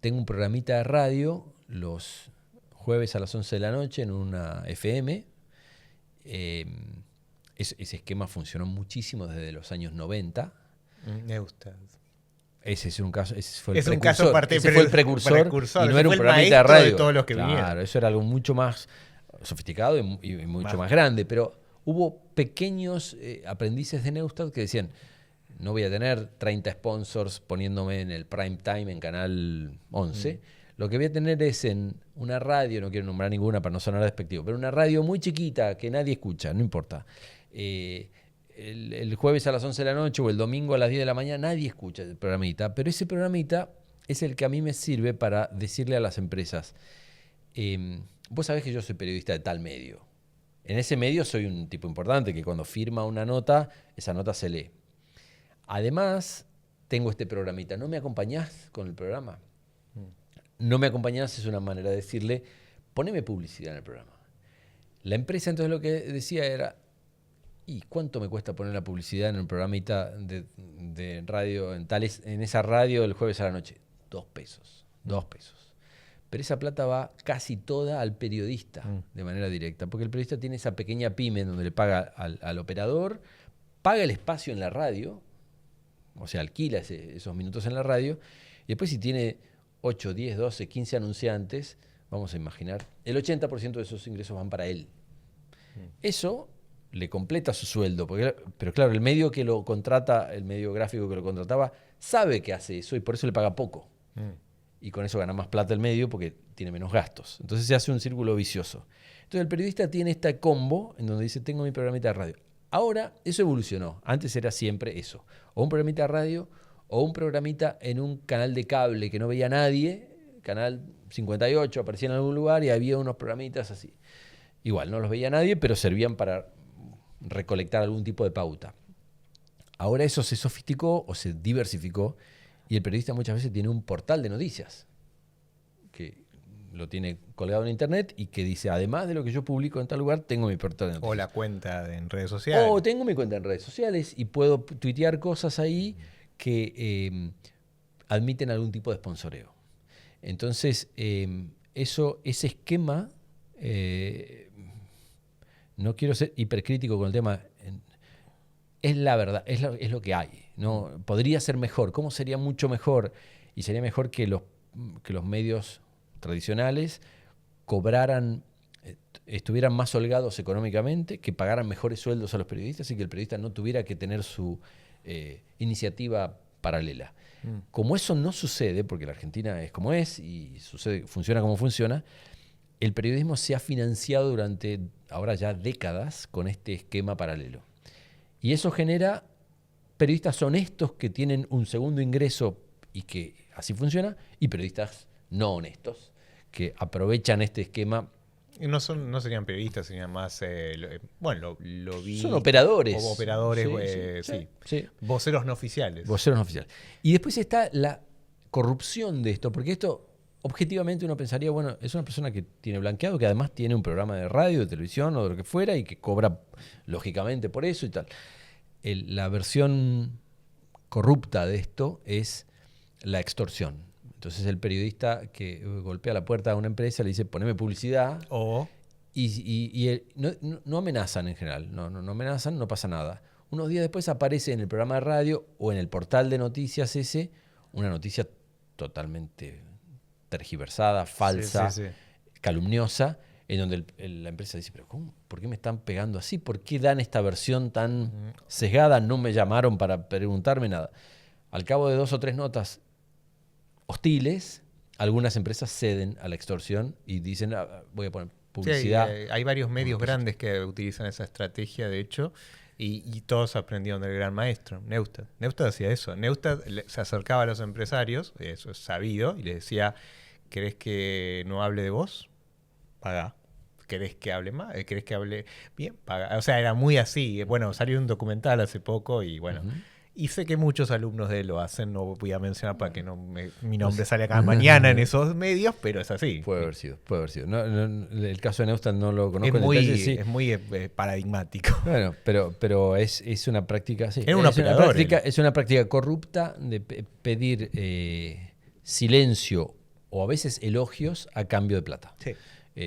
tengo un programita de radio los jueves a las 11 de la noche en una FM. Ese esquema funcionó muchísimo desde los años 90. Me gusta. Ese fue el es precursor. Un caso ese fue el precursor y no era un programita de radio. De todos los que claro, eso era algo mucho más sofisticado y mucho más grande, pero hubo pequeños aprendices de Neustadt que decían, no voy a tener 30 sponsors poniéndome en el prime time en Canal 11. Lo que voy a tener es en una radio, no quiero nombrar ninguna para no sonar despectivo, pero una radio muy chiquita que nadie escucha, no importa. El jueves a las 11 de la noche o el domingo a las 10 de la mañana nadie escucha el programita, pero ese programita es el que a mí me sirve para decirle a las empresas, vos sabés que yo soy periodista de tal medio. En ese medio soy un tipo importante que cuando firma una nota, esa nota se lee. Además, tengo este programita. ¿No me acompañás con el programa? No me acompañás es una manera de decirle, poneme publicidad en el programa. La empresa entonces lo que decía era, ¿y cuánto me cuesta poner la publicidad en un programita de radio, en esa radio el jueves a la noche? 2 pesos. 2 pesos. Pero esa plata va casi toda al periodista de manera directa, porque el periodista tiene esa pequeña pyme donde le paga al operador, paga el espacio en la radio, o sea, alquila esos minutos en la radio, y después si tiene 8, 10, 12, 15 anunciantes, vamos a imaginar, el 80% de esos ingresos van para él. Eso le completa su sueldo, pero claro, el medio que lo contrata, el medio gráfico que lo contrataba, sabe que hace eso y por eso le paga poco. Y con eso gana más plata el medio porque tiene menos gastos. Entonces se hace un círculo vicioso. Entonces el periodista tiene este combo en donde dice, tengo mi programita de radio. Ahora eso evolucionó. Antes era siempre eso. O un programita de radio o un programita en un canal de cable que no veía nadie, canal 58, aparecía en algún lugar y había unos programitas así. Igual, no los veía nadie, pero servían para recolectar algún tipo de pauta. Ahora eso se sofisticó o se diversificó y el periodista muchas veces tiene un portal de noticias que lo tiene colgado en internet y que dice, además de lo que yo publico en tal lugar, tengo mi portal de noticias. O la cuenta en redes sociales. O tengo mi cuenta en redes sociales y puedo tuitear cosas ahí que admiten algún tipo de sponsoreo. Entonces, ese esquema, no quiero ser hipercrítico con el tema, es la verdad, es lo que hay, ¿no? Podría ser mejor. ¿Cómo sería mucho mejor? Y sería mejor que los medios tradicionales cobraran, estuvieran más holgados económicamente, que pagaran mejores sueldos a los periodistas y que el periodista no tuviera que tener su iniciativa paralela. Como eso no sucede, porque la Argentina es como es y funciona como funciona, el periodismo se ha financiado durante ahora ya décadas con este esquema paralelo. Y eso genera periodistas honestos que tienen un segundo ingreso y que así funciona, y periodistas no honestos que aprovechan este esquema. No serían periodistas, serían más, lo vi. Son operadores. O operadores, sí. Voceros no oficiales. Voceros no oficiales. Y después está la corrupción de esto, porque esto, objetivamente uno pensaría, bueno, es una persona que tiene blanqueado, que además tiene un programa de radio, de televisión o de lo que fuera, y que cobra lógicamente por eso y tal. La versión corrupta de esto es la extorsión. Entonces el periodista que golpea la puerta de una empresa le dice, poneme publicidad. Y no amenazan en general, no amenazan, no pasa nada. Unos días después aparece en el programa de radio o en el portal de noticias una noticia totalmente tergiversada, falsa, calumniosa, en donde la empresa dice, pero ¿cómo? ¿Por qué me están pegando así? ¿Por qué dan esta versión tan sesgada? No me llamaron para preguntarme nada. Al cabo de 2 o 3 notas hostiles, algunas empresas ceden a la extorsión y dicen, voy a poner publicidad. Sí, hay varios medios grandes que utilizan esa estrategia, de hecho, y todos aprendieron del gran maestro, Neustadt. Neustadt hacía eso. Neustadt se acercaba a los empresarios, eso es sabido, y les decía, ¿querés que no hable de vos? Pagá. ¿Querés que hable más? ¿Querés que hable bien? Pagá. O sea, era muy así. Bueno, salió un documental hace poco y bueno... Y sé que muchos alumnos de él lo hacen, no voy a mencionar para que mi nombre salga cada mañana en esos medios, pero es así. Puede haber sido. No, el caso de Neustadt no lo conozco en detalle, sí. Es muy paradigmático. Bueno, pero es una práctica, sí. Es una práctica corrupta de pedir silencio o a veces elogios a cambio de plata. Sí.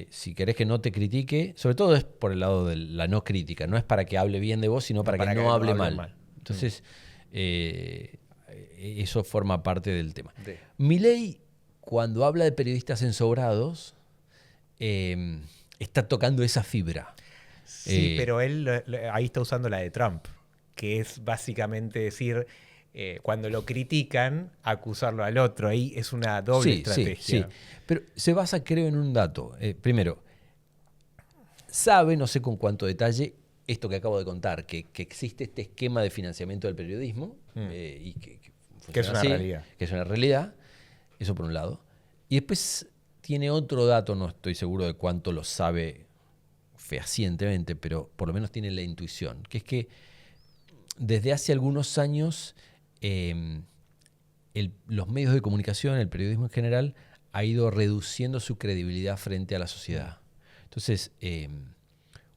Si querés que no te critique, sobre todo es por el lado de la no crítica, no es para que hable bien de vos, sino para que no hable mal. Entonces... eso forma parte del tema. Milei, cuando habla de periodistas ensobrados, está tocando esa fibra. Sí, pero él ahí está usando la de Trump, que es básicamente decir, cuando lo critican, acusarlo al otro. Ahí es una doble estrategia. Sí. Pero se basa, creo, en un dato. Primero, sabe, no sé con cuánto detalle, esto que acabo de contar, que existe este esquema de financiamiento del periodismo y que es una realidad. Que es una realidad, eso por un lado. Y después tiene otro dato, no estoy seguro de cuánto lo sabe fehacientemente, pero por lo menos tiene la intuición, que es que desde hace algunos años los medios de comunicación, el periodismo en general, ha ido reduciendo su credibilidad frente a la sociedad. Entonces...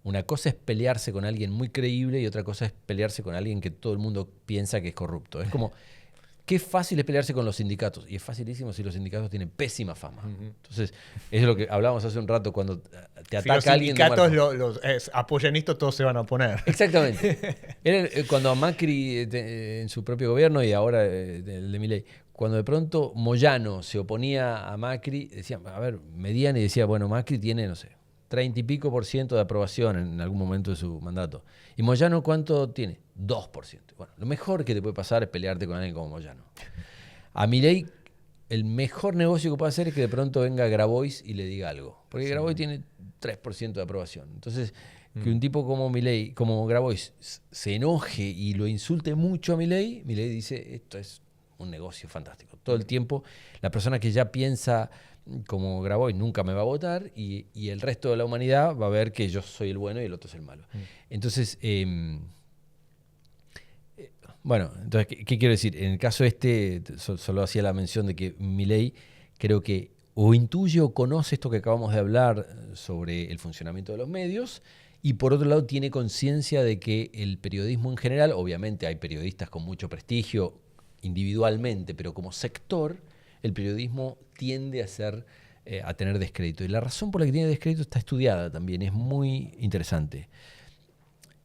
una cosa es pelearse con alguien muy creíble y otra cosa es pelearse con alguien que todo el mundo piensa que es corrupto. Es como, qué fácil es pelearse con los sindicatos. Y es facilísimo si los sindicatos tienen pésima fama. Entonces, eso es lo que hablábamos hace un rato, cuando te ataca alguien. Si los sindicatos apoyan esto, todos se van a oponer. Exactamente. Cuando a Macri, en su propio gobierno, y ahora el de Milei, cuando de pronto Moyano se oponía a Macri, medían y decía, bueno, Macri tiene, no sé, 30 y pico % de aprobación en algún momento de su mandato. ¿Y Moyano cuánto tiene? 2%. Bueno, lo mejor que te puede pasar es pelearte con alguien como Moyano. A Milei, el mejor negocio que puede hacer es que de pronto venga Grabois y le diga algo. Porque Grabois tiene 3% de aprobación. Entonces, que un tipo como Milei, como Grabois, se enoje y lo insulte mucho a Milei dice, esto es un negocio fantástico. Todo el tiempo, la persona que ya piensa... como Grabois nunca me va a votar y el resto de la humanidad va a ver que yo soy el bueno y el otro es el malo. Entonces, entonces, ¿qué quiero decir? En el caso solo hacía la mención de que Milei creo que o intuye o conoce esto que acabamos de hablar sobre el funcionamiento de los medios y por otro lado tiene conciencia de que el periodismo en general, obviamente hay periodistas con mucho prestigio individualmente, pero como sector... el periodismo tiende a tener descrédito. Y la razón por la que tiene descrédito está estudiada también, es muy interesante.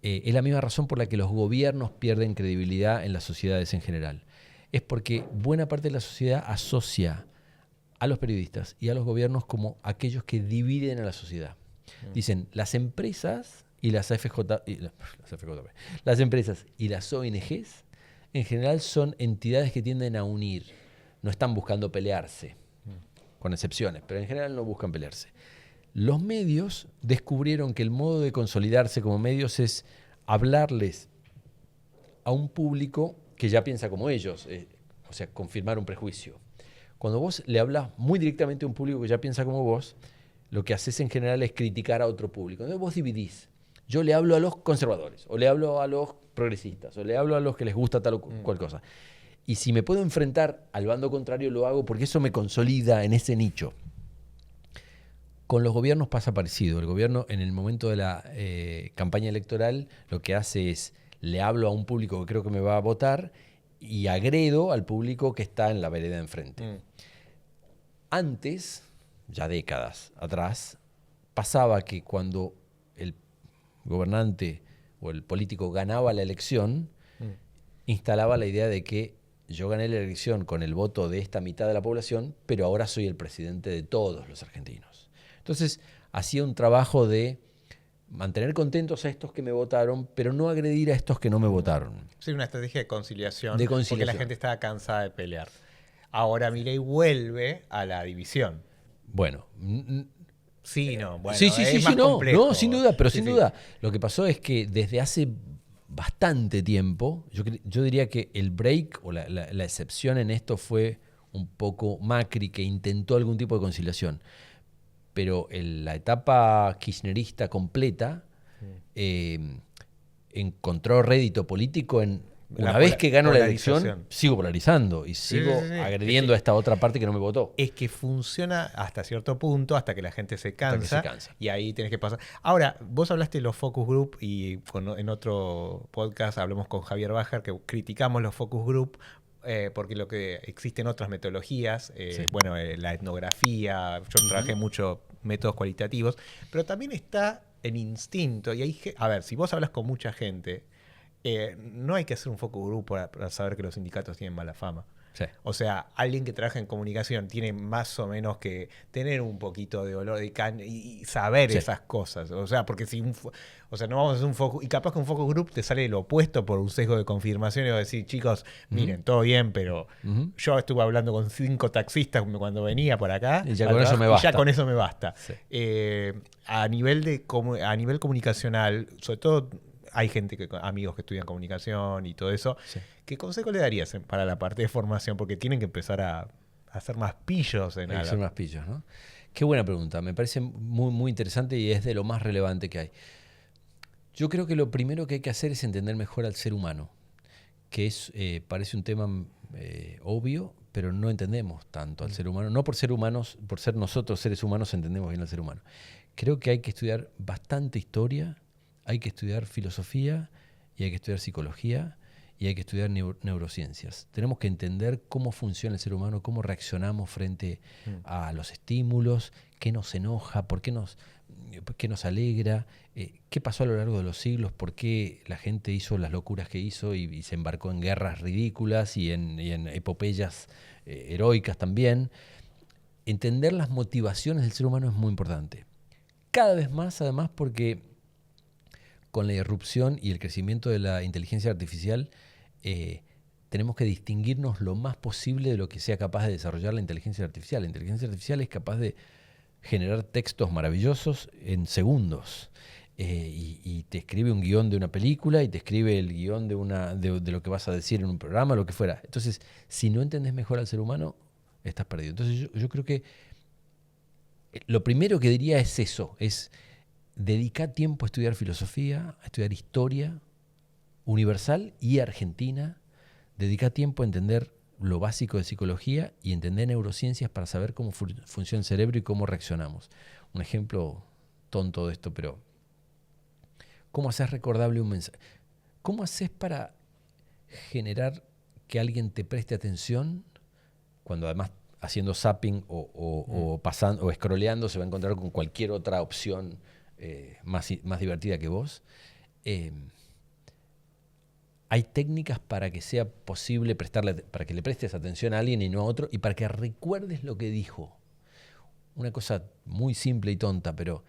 Es la misma razón por la que los gobiernos pierden credibilidad en las sociedades en general. Es porque buena parte de la sociedad asocia a los periodistas y a los gobiernos como aquellos que dividen a la sociedad. Dicen, las empresas y las las empresas y las ONGs en general son entidades que tienden a unir, no están buscando pelearse, con excepciones, pero en general no buscan pelearse. Los medios descubrieron que el modo de consolidarse como medios es hablarles a un público que ya piensa como ellos, o sea, confirmar un prejuicio. Cuando vos le hablas muy directamente a un público que ya piensa como vos, lo que haces en general es criticar a otro público. Entonces vos dividís. Yo le hablo a los conservadores, o le hablo a los progresistas, o le hablo a los que les gusta tal o cual cosa. Y si me puedo enfrentar al bando contrario, lo hago porque eso me consolida en ese nicho. Con los gobiernos pasa parecido. El gobierno, en el momento de la campaña electoral, lo que hace es, le hablo a un público que creo que me va a votar y agredo al público que está en la vereda de enfrente. Antes, ya décadas atrás, pasaba que cuando el gobernante o el político ganaba la elección, instalaba la idea de que yo gané la elección con el voto de esta mitad de la población, pero ahora soy el presidente de todos los argentinos. Entonces, hacía un trabajo de mantener contentos a estos que me votaron, pero no agredir a estos que no me votaron. Sí, una estrategia de conciliación, De porque conciliación. la gente estaba cansada de pelear. Ahora Milei vuelve a la división. Bueno. Sí, no, bueno, sí, es más complejo. No, sin duda, pero Sí, sin sí. duda. Lo que pasó es que desde hace bastante tiempo, yo diría que el break o la excepción en esto fue un poco Macri, que intentó algún tipo de conciliación. Pero la etapa kirchnerista completa encontró rédito político en una vez que gano la elección, sigo polarizando y sigo agrediendo a esta otra parte que no me votó. Es que funciona hasta cierto punto, hasta que la gente se cansa, y ahí tenés que pasar. Ahora, vos hablaste de los focus group y en otro podcast hablamos con Javier Bajar que criticamos los focus group porque lo que existen otras metodologías, bueno, la etnografía, yo trabajé mucho métodos cualitativos, pero también está el instinto. Y a ver, si vos hablas con mucha gente, no hay que hacer un focus group para saber que los sindicatos tienen mala fama. Sí. O sea, alguien que trabaja en comunicación tiene más o menos que tener un poquito de olor de caña y saber esas cosas. O sea, porque si no vamos a hacer un focus, y capaz que un focus group te sale lo opuesto por un sesgo de confirmación y vas a decir, chicos, miren, todo bien, pero yo estuve hablando con 5 taxistas cuando venía por acá. Y ya con eso me basta. Y ya con eso me basta. Sí. A nivel comunicacional, sobre todo hay gente, amigos que estudian comunicación y todo eso. Sí. ¿Qué consejo le darías para la parte de formación? Porque tienen que empezar a hacer más pillos en algo. Hacer más pillos, ¿no? Qué buena pregunta. Me parece muy, muy interesante y es de lo más relevante que hay. Yo creo que lo primero que hay que hacer es entender mejor al ser humano, que parece un tema obvio, pero no entendemos tanto al ser humano. No por ser humanos, por ser nosotros seres humanos entendemos bien al ser humano. Creo que hay que estudiar bastante historia, hay que estudiar filosofía y hay que estudiar psicología y hay que estudiar neurociencias. Tenemos que entender cómo funciona el ser humano, cómo reaccionamos frente a los estímulos, qué nos enoja, por qué nos alegra, qué pasó a lo largo de los siglos, por qué la gente hizo las locuras que hizo y se embarcó en guerras ridículas y en epopeyas heroicas también. Entender las motivaciones del ser humano es muy importante. Cada vez más, además, porque con la irrupción y el crecimiento de la inteligencia artificial, tenemos que distinguirnos lo más posible de lo que sea capaz de desarrollar la inteligencia artificial. La inteligencia artificial es capaz de generar textos maravillosos en segundos. Y te escribe un guión de una película y te escribe el guión de lo que vas a decir en un programa, lo que fuera. Entonces, si no entendés mejor al ser humano, estás perdido. Entonces, yo creo que lo primero que diría es eso, es dedicar tiempo a estudiar filosofía, a estudiar historia universal y argentina, dedicar tiempo a entender lo básico de psicología y entender neurociencias para saber cómo funciona el cerebro y cómo reaccionamos. Un ejemplo tonto de esto, pero ¿cómo haces recordable un mensaje? ¿Cómo haces para generar que alguien te preste atención cuando además haciendo zapping o pasando o scrolleando se va a encontrar con cualquier otra opción más divertida que vos. Hay técnicas para que sea posible para que le prestes atención a alguien y no a otro, y para que recuerdes lo que dijo. Una cosa muy simple y tonta, pero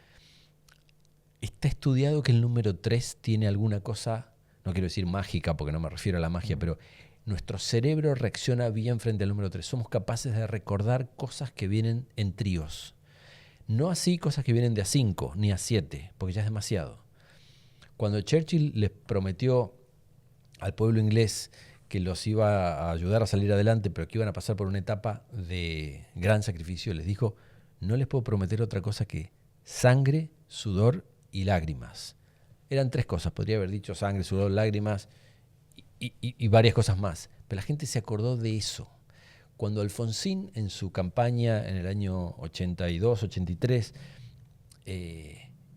está estudiado que el número 3 tiene alguna cosa, no quiero decir mágica porque no me refiero a la magia, pero nuestro cerebro reacciona bien frente al número 3. Somos capaces de recordar cosas que vienen en tríos. No así cosas que vienen de a 5 ni a 7, porque ya es demasiado. Cuando Churchill les prometió al pueblo inglés que los iba a ayudar a salir adelante, pero que iban a pasar por una etapa de gran sacrificio, les dijo: no les puedo prometer otra cosa que sangre, sudor y lágrimas. Eran 3 cosas, podría haber dicho sangre, sudor, lágrimas y varias cosas más. Pero la gente se acordó de eso. Cuando Alfonsín, en su campaña en el año 82, 83,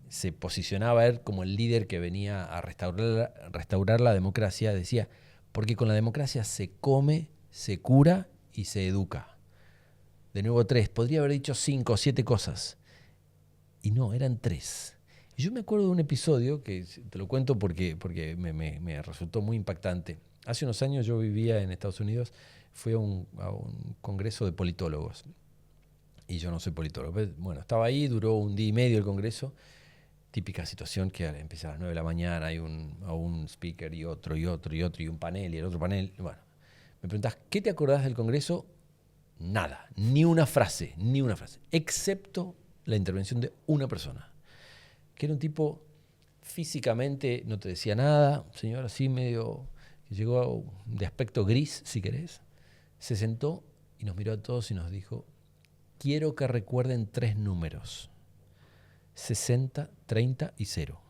se posicionaba él como el líder que venía a restaurar la democracia, decía: porque con la democracia se come, se cura y se educa. De nuevo 3, podría haber dicho 5 o 7 cosas. Y no, eran 3. Y yo me acuerdo de un episodio, que te lo cuento porque me resultó muy impactante. Hace unos años yo vivía en Estados Unidos, fui a un congreso de politólogos. Y yo no soy politólogo. Bueno, estaba ahí, duró un día y medio el congreso. Típica situación que empieza a las 9 de la mañana, hay un speaker y otro, y un panel, y el otro panel. Bueno, me preguntás, ¿qué te acordás del congreso? Nada, ni una frase, excepto la intervención de una persona, que era un tipo físicamente, no te decía nada, un señor así medio, que llegó de aspecto gris, si querés, se sentó y nos miró a todos y nos dijo: quiero que recuerden 3 números. 60, 30 y 0.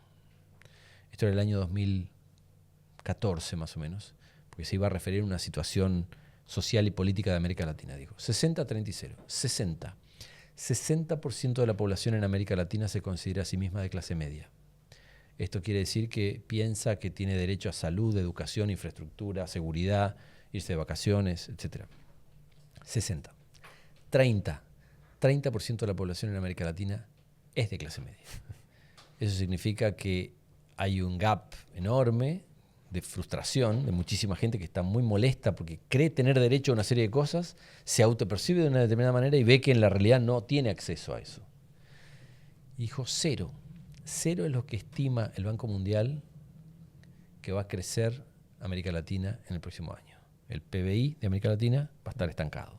Esto era el año 2014 más o menos, porque se iba a referir a una situación social y política de América Latina. Dijo 60, 30 y 0. 60. 60% de la población en América Latina se considera a sí misma de clase media. Esto quiere decir que piensa que tiene derecho a salud, educación, infraestructura, seguridad, irse de vacaciones, etc. 60. 30% de la población en América Latina es de clase media. Eso significa que hay un gap enorme de frustración de muchísima gente que está muy molesta porque cree tener derecho a una serie de cosas, se autopercibe de una determinada manera y ve que en la realidad no tiene acceso a eso. Y dijo 0. 0 es lo que estima el Banco Mundial que va a crecer América Latina en el próximo año. El PBI de América Latina va a estar estancado.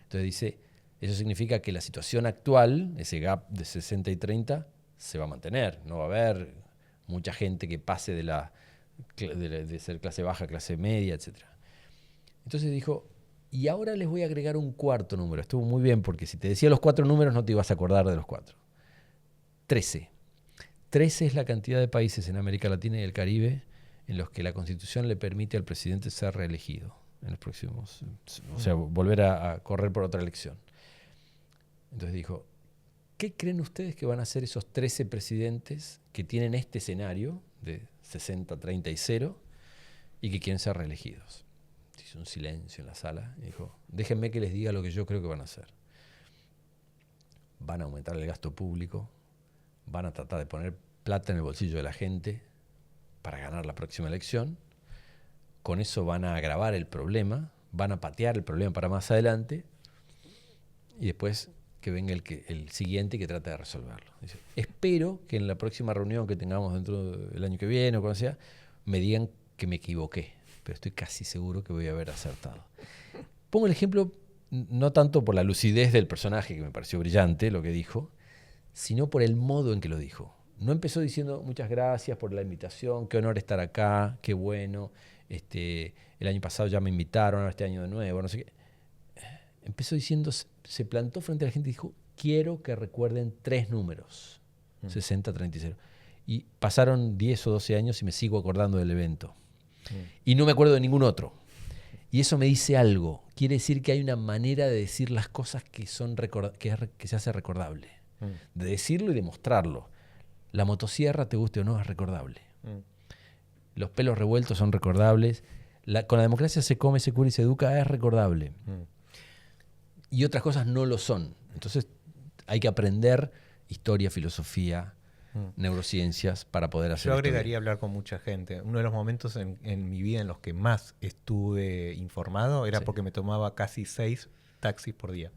Entonces dice: eso significa que la situación actual, ese gap de 60 y 30, se va a mantener. No va a haber mucha gente que pase de ser clase baja a clase media, etc. Entonces dijo: y ahora les voy a agregar un 4º número. Estuvo muy bien porque si te decía los 4 números no te ibas a acordar de los 4. 13. 13 es la cantidad de países en América Latina y el Caribe en los que la Constitución le permite al presidente ser reelegido en los próximos, o sea, volver a correr por otra elección. Entonces dijo: ¿qué creen ustedes que van a hacer esos 13 presidentes que tienen este escenario de 60, 30 y 0 y que quieren ser reelegidos? Hizo un silencio en la sala y dijo: déjenme que les diga lo que yo creo que van a hacer. Van a aumentar el gasto público, van a tratar de poner plata en el bolsillo de la gente para ganar la próxima elección. Con eso van a agravar el problema, van a patear el problema para más adelante y después que venga el siguiente que trate de resolverlo. Dice: espero que en la próxima reunión que tengamos dentro del año que viene o cuando sea, me digan que me equivoqué, pero estoy casi seguro que voy a haber acertado. Pongo el ejemplo no tanto por la lucidez del personaje, que me pareció brillante lo que dijo, sino por el modo en que lo dijo. No empezó diciendo: muchas gracias por la invitación, qué honor estar acá, qué bueno, el año pasado ya me invitaron, ahora este año de nuevo, no sé qué. Empezó diciendo, se plantó frente a la gente y dijo: quiero que recuerden 3 números, 60, 30 y 0. Y pasaron 10 o 12 años y me sigo acordando del evento. Y no me acuerdo de ningún otro. Y eso me dice algo. Quiere decir que hay una manera de decir las cosas que se hace recordable. De decirlo y demostrarlo. La motosierra, te guste o no, es recordable. Los pelos revueltos son recordables. Con la democracia se come, se cura y se educa, es recordable. y otras cosas no lo son. Entonces hay que aprender historia, filosofía, neurociencias para poder hacer Yo esto bien. agregaría hablar con mucha gente. Uno de los momentos en mi vida en los que más estuve informado era Sí. porque me tomaba casi 6 taxis por día.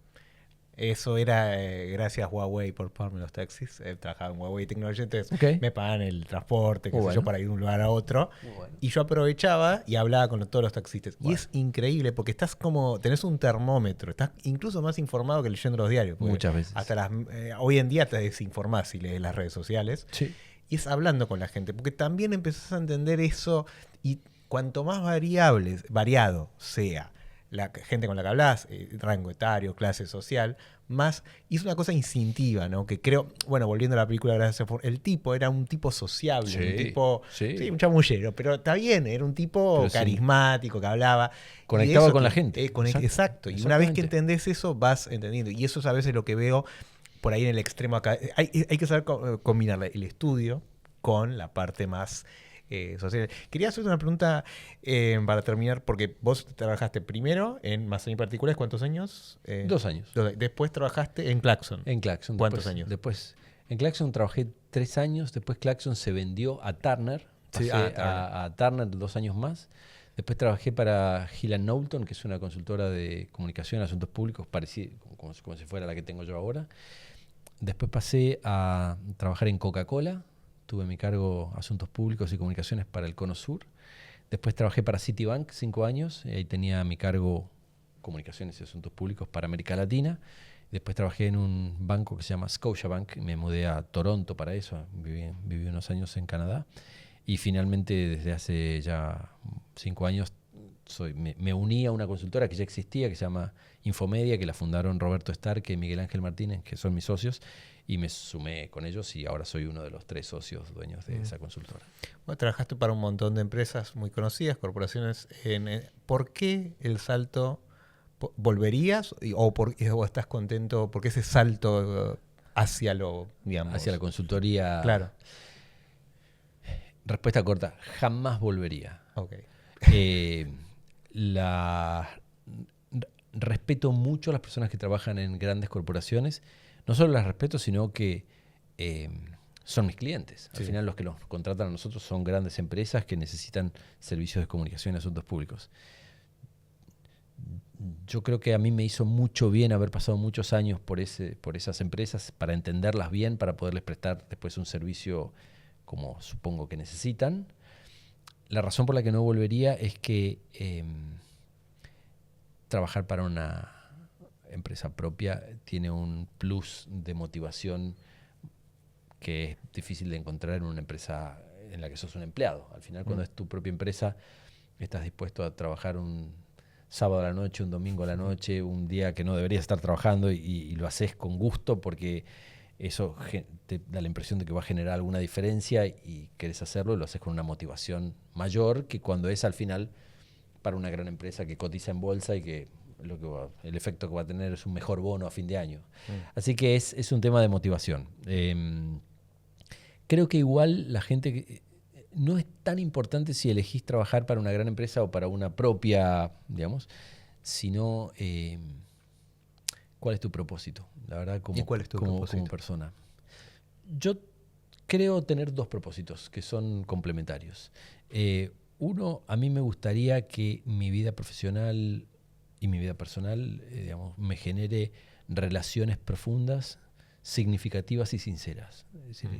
Eso era gracias a Huawei por pagarme los taxis. Trabajaba en Huawei Technology, entonces Ok. me pagaban el transporte, qué Muy sé bueno. yo, para ir de un lugar a otro. Muy bueno. Y yo aprovechaba y hablaba con todos los taxistas. Y Bueno. es increíble porque estás como, tenés un termómetro, estás incluso más informado que leyendo los diarios. porque Muchas veces. Hasta hoy en día te desinformás si lees las redes sociales. Sí. Y es hablando con la gente, porque también empezás a entender eso y cuanto más variado sea la gente con la que hablas, rango etario, clase social, más, y es una cosa instintiva, ¿no? Que creo, bueno, volviendo a la película Gracias por, el tipo era un tipo sociable, Sí, un tipo, sí. un chamullero, pero está bien, era un tipo Pero sí. carismático que hablaba. Conectaba Y eso con la gente. Exacto, y una vez que Exactamente. entendés eso, vas entendiendo. Y eso es a veces lo que veo por ahí en el extremo acá. Hay que saber combinar el estudio con la parte más social. Quería hacerte una pregunta para terminar, porque vos trabajaste primero en Massaní Particulares, ¿cuántos años? 2 años. Después trabajaste en Claxon. En Claxon. ¿Cuántos Después, años? Después, en Claxon trabajé 3 años. Después Claxon se vendió a Turner. Sí, Pasé Turner. a Turner 2 años más. Después trabajé para Hill & Knowlton, que es una consultora de comunicación y asuntos públicos, parecida, como si fuera la que tengo yo ahora. Después pasé a trabajar en Coca-Cola. Tuve a mi cargo asuntos públicos y comunicaciones para el Cono Sur. Después trabajé para Citibank 5 años. Y ahí tenía a mi cargo comunicaciones y asuntos públicos para América Latina. Después trabajé en un banco que se llama Scotiabank. Me mudé a Toronto para eso. Viví unos años en Canadá. Y finalmente, desde hace ya 5 años, me uní a una consultora que ya existía, que se llama Infomedia, que la fundaron Roberto Stark y Miguel Ángel Martínez, que son mis socios, y me sumé con ellos y ahora soy uno de los 3 socios dueños de esa consultora. Bueno, trabajaste para un montón de empresas muy conocidas, corporaciones. ¿Por qué el salto? ¿Volverías o estás contento? ¿Por qué ese salto hacia lo, digamos? Hacia la consultoría. Claro. Respuesta corta, jamás volvería. Ok. Respeto mucho a las personas que trabajan en grandes corporaciones. No solo las respeto, sino que son mis clientes. Al Sí. final los que nos contratan a nosotros son grandes empresas que necesitan servicios de comunicación y asuntos públicos. Yo creo que a mí me hizo mucho bien haber pasado muchos años por esas empresas para entenderlas bien, para poderles prestar después un servicio como supongo que necesitan. La razón por la que no volvería es que trabajar para una empresa propia tiene un plus de motivación que es difícil de encontrar en una empresa en la que sos un empleado. Al final, cuando es tu propia empresa, estás dispuesto a trabajar un sábado a la noche, un domingo a la noche, un día que no deberías estar trabajando y lo haces con gusto porque eso te da la impresión de que va a generar alguna diferencia y querés hacerlo y lo haces con una motivación mayor que cuando es al final para una gran empresa que cotiza en bolsa y que el efecto que va a tener es un mejor bono a fin de año. Así que es un tema de motivación. Creo que igual la gente... No es tan importante si elegís trabajar para una gran empresa o para una propia, digamos, sino cuál es tu propósito, la verdad, ¿Y cuál es tu propósito? como persona. Yo creo tener 2 propósitos que son complementarios. Uno, a mí me gustaría que mi vida profesional y mi vida personal, digamos, me genere relaciones profundas, significativas y sinceras. Es decir,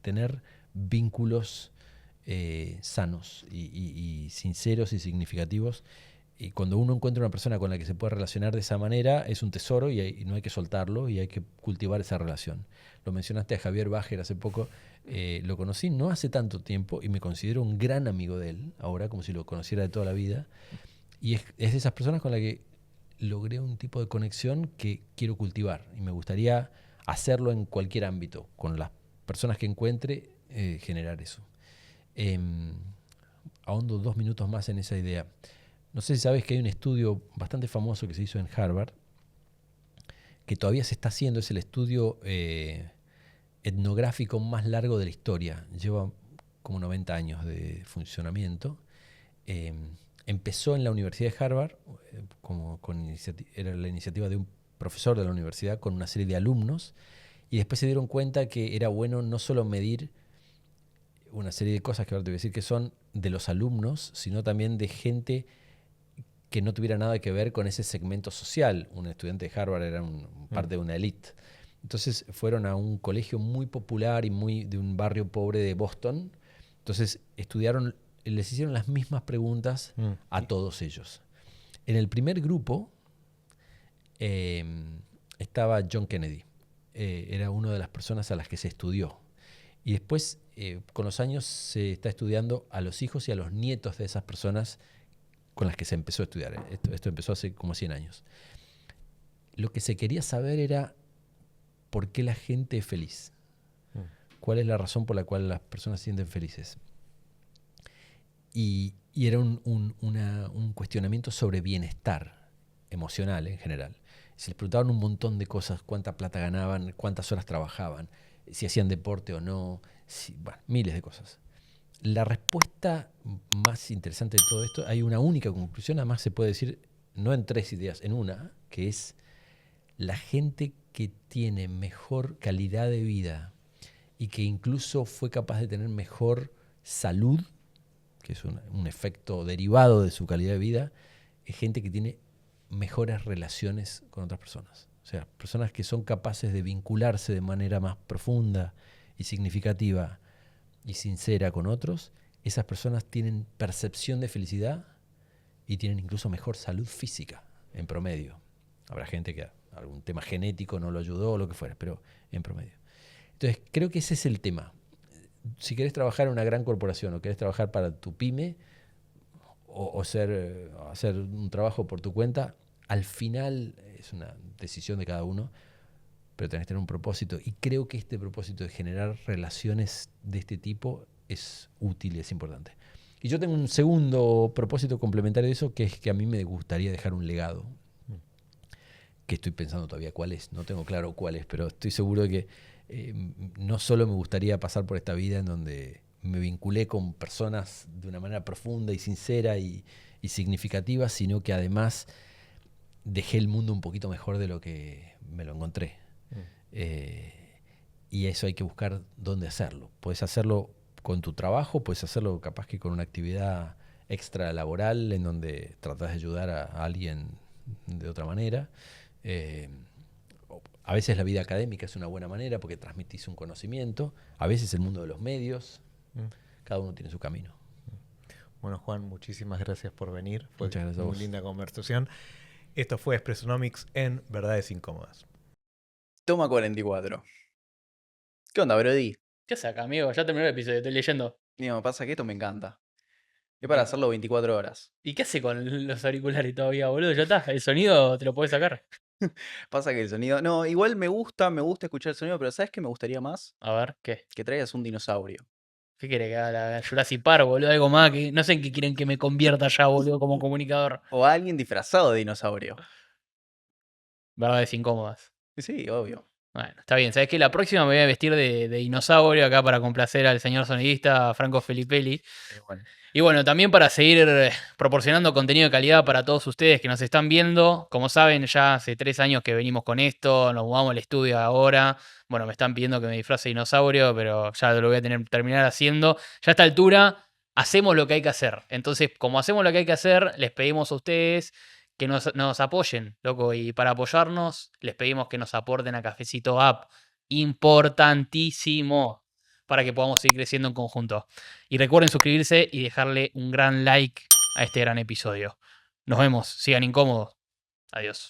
tener vínculos sanos y sinceros y significativos. Y cuando uno encuentra una persona con la que se puede relacionar de esa manera, es un tesoro y no hay que soltarlo y hay que cultivar esa relación. Lo mencionaste a Javier Bajer hace poco, lo conocí no hace tanto tiempo y me considero un gran amigo de él, ahora como si lo conociera de toda la vida. Y es de esas personas con las que logré un tipo de conexión que quiero cultivar y me gustaría hacerlo en cualquier ámbito, con las personas que encuentre, generar eso. Ahondo 2 minutos más en esa idea. No sé si sabes que hay un estudio bastante famoso que se hizo en Harvard, que todavía se está haciendo, es el estudio etnográfico más largo de la historia. Lleva como 90 años de funcionamiento. Empezó en la Universidad de Harvard, era la iniciativa de un profesor de la universidad con una serie de alumnos y después se dieron cuenta que era bueno no solo medir una serie de cosas que ahora te voy a decir que son de los alumnos, sino también de gente que no tuviera nada que ver con ese segmento social. Un estudiante de Harvard era parte de una élite. Entonces fueron a un colegio muy popular y muy de un barrio pobre de Boston. Entonces les hicieron las mismas preguntas a todos ellos. En el primer grupo estaba John Kennedy. Era una de las personas a las que se estudió. Y después, con los años, se está estudiando a los hijos y a los nietos de esas personas con las que se empezó a estudiar. Esto empezó hace como 100 años. Lo que se quería saber era por qué la gente es feliz. ¿Cuál es la razón por la cual las personas se sienten felices? Y era un cuestionamiento sobre bienestar emocional en general. Se les preguntaban un montón de cosas, cuánta plata ganaban, cuántas horas trabajaban, si hacían deporte o no, miles de cosas. La respuesta más interesante de todo esto, hay una única conclusión, además se puede decir, no en 3 ideas, en una, que es la gente que tiene mejor calidad de vida y que incluso fue capaz de tener mejor salud, que es un efecto derivado de su calidad de vida, es gente que tiene mejores relaciones con otras personas. O sea, personas que son capaces de vincularse de manera más profunda y significativa y sincera con otros, esas personas tienen percepción de felicidad y tienen incluso mejor salud física, en promedio. Habrá gente que algún tema genético no lo ayudó o lo que fuera, pero en promedio. Entonces, creo que ese es el tema. Si querés trabajar en una gran corporación o querés trabajar para tu pyme o hacer un trabajo por tu cuenta, al final es una decisión de cada uno, pero tenés que tener un propósito. Y creo que este propósito de generar relaciones de este tipo es útil y es importante. Y yo tengo un segundo propósito complementario de eso, que es que a mí me gustaría dejar un legado. Que estoy pensando todavía cuál es, no tengo claro cuál es, pero estoy seguro de que no solo me gustaría pasar por esta vida en donde me vinculé con personas de una manera profunda y sincera y significativa, sino que además dejé el mundo un poquito mejor de lo que me lo encontré. Y eso hay que buscar dónde hacerlo. Puedes hacerlo con tu trabajo, puedes hacerlo capaz que con una actividad extra laboral en donde tratas de ayudar a alguien de otra manera. A veces la vida académica es una buena manera porque transmitís un conocimiento. A veces el mundo de los medios. Cada uno tiene su camino. Bueno, Juan, muchísimas gracias por venir. Fue Muchas gracias a muy vos. linda conversación. Esto fue Expressonomics en Verdades Incómodas. Toma 44. ¿Qué onda, Brody? ¿Qué saca, amigo? Ya terminó el episodio, estoy leyendo. Digo, pasa que esto me encanta. Es para hacerlo 24 horas. ¿Y qué hace con los auriculares todavía, boludo? Ya está, el sonido te lo podés sacar. Pasa que el sonido... No, igual me gusta escuchar el sonido, pero ¿sabes qué me gustaría más? A ver, ¿qué? Que traigas un dinosaurio. ¿Qué quiere que haga la Jurassic Park, boludo? Algo más que... No sé en qué quieren que me convierta ya, boludo, como comunicador. O alguien disfrazado de dinosaurio. Verdades incómodas. Sí, obvio. Bueno, está bien. ¿Sabes qué? La próxima me voy a vestir de dinosaurio acá para complacer al señor sonidista Franco Felippelli. Bueno. Y bueno, también para seguir proporcionando contenido de calidad para todos ustedes que nos están viendo. Como saben, ya hace 3 años que venimos con esto, nos mudamos al estudio ahora. Bueno, me están pidiendo que me disfrace de dinosaurio, pero ya lo voy a terminar haciendo. Ya a esta altura, hacemos lo que hay que hacer. Entonces, como hacemos lo que hay que hacer, les pedimos a ustedes que nos apoyen, loco. Y para apoyarnos, les pedimos que nos aporten a Cafecito App. Importantísimo para que podamos seguir creciendo en conjunto. Y recuerden suscribirse y dejarle un gran like a este gran episodio. Nos vemos, sigan incómodos. Adiós.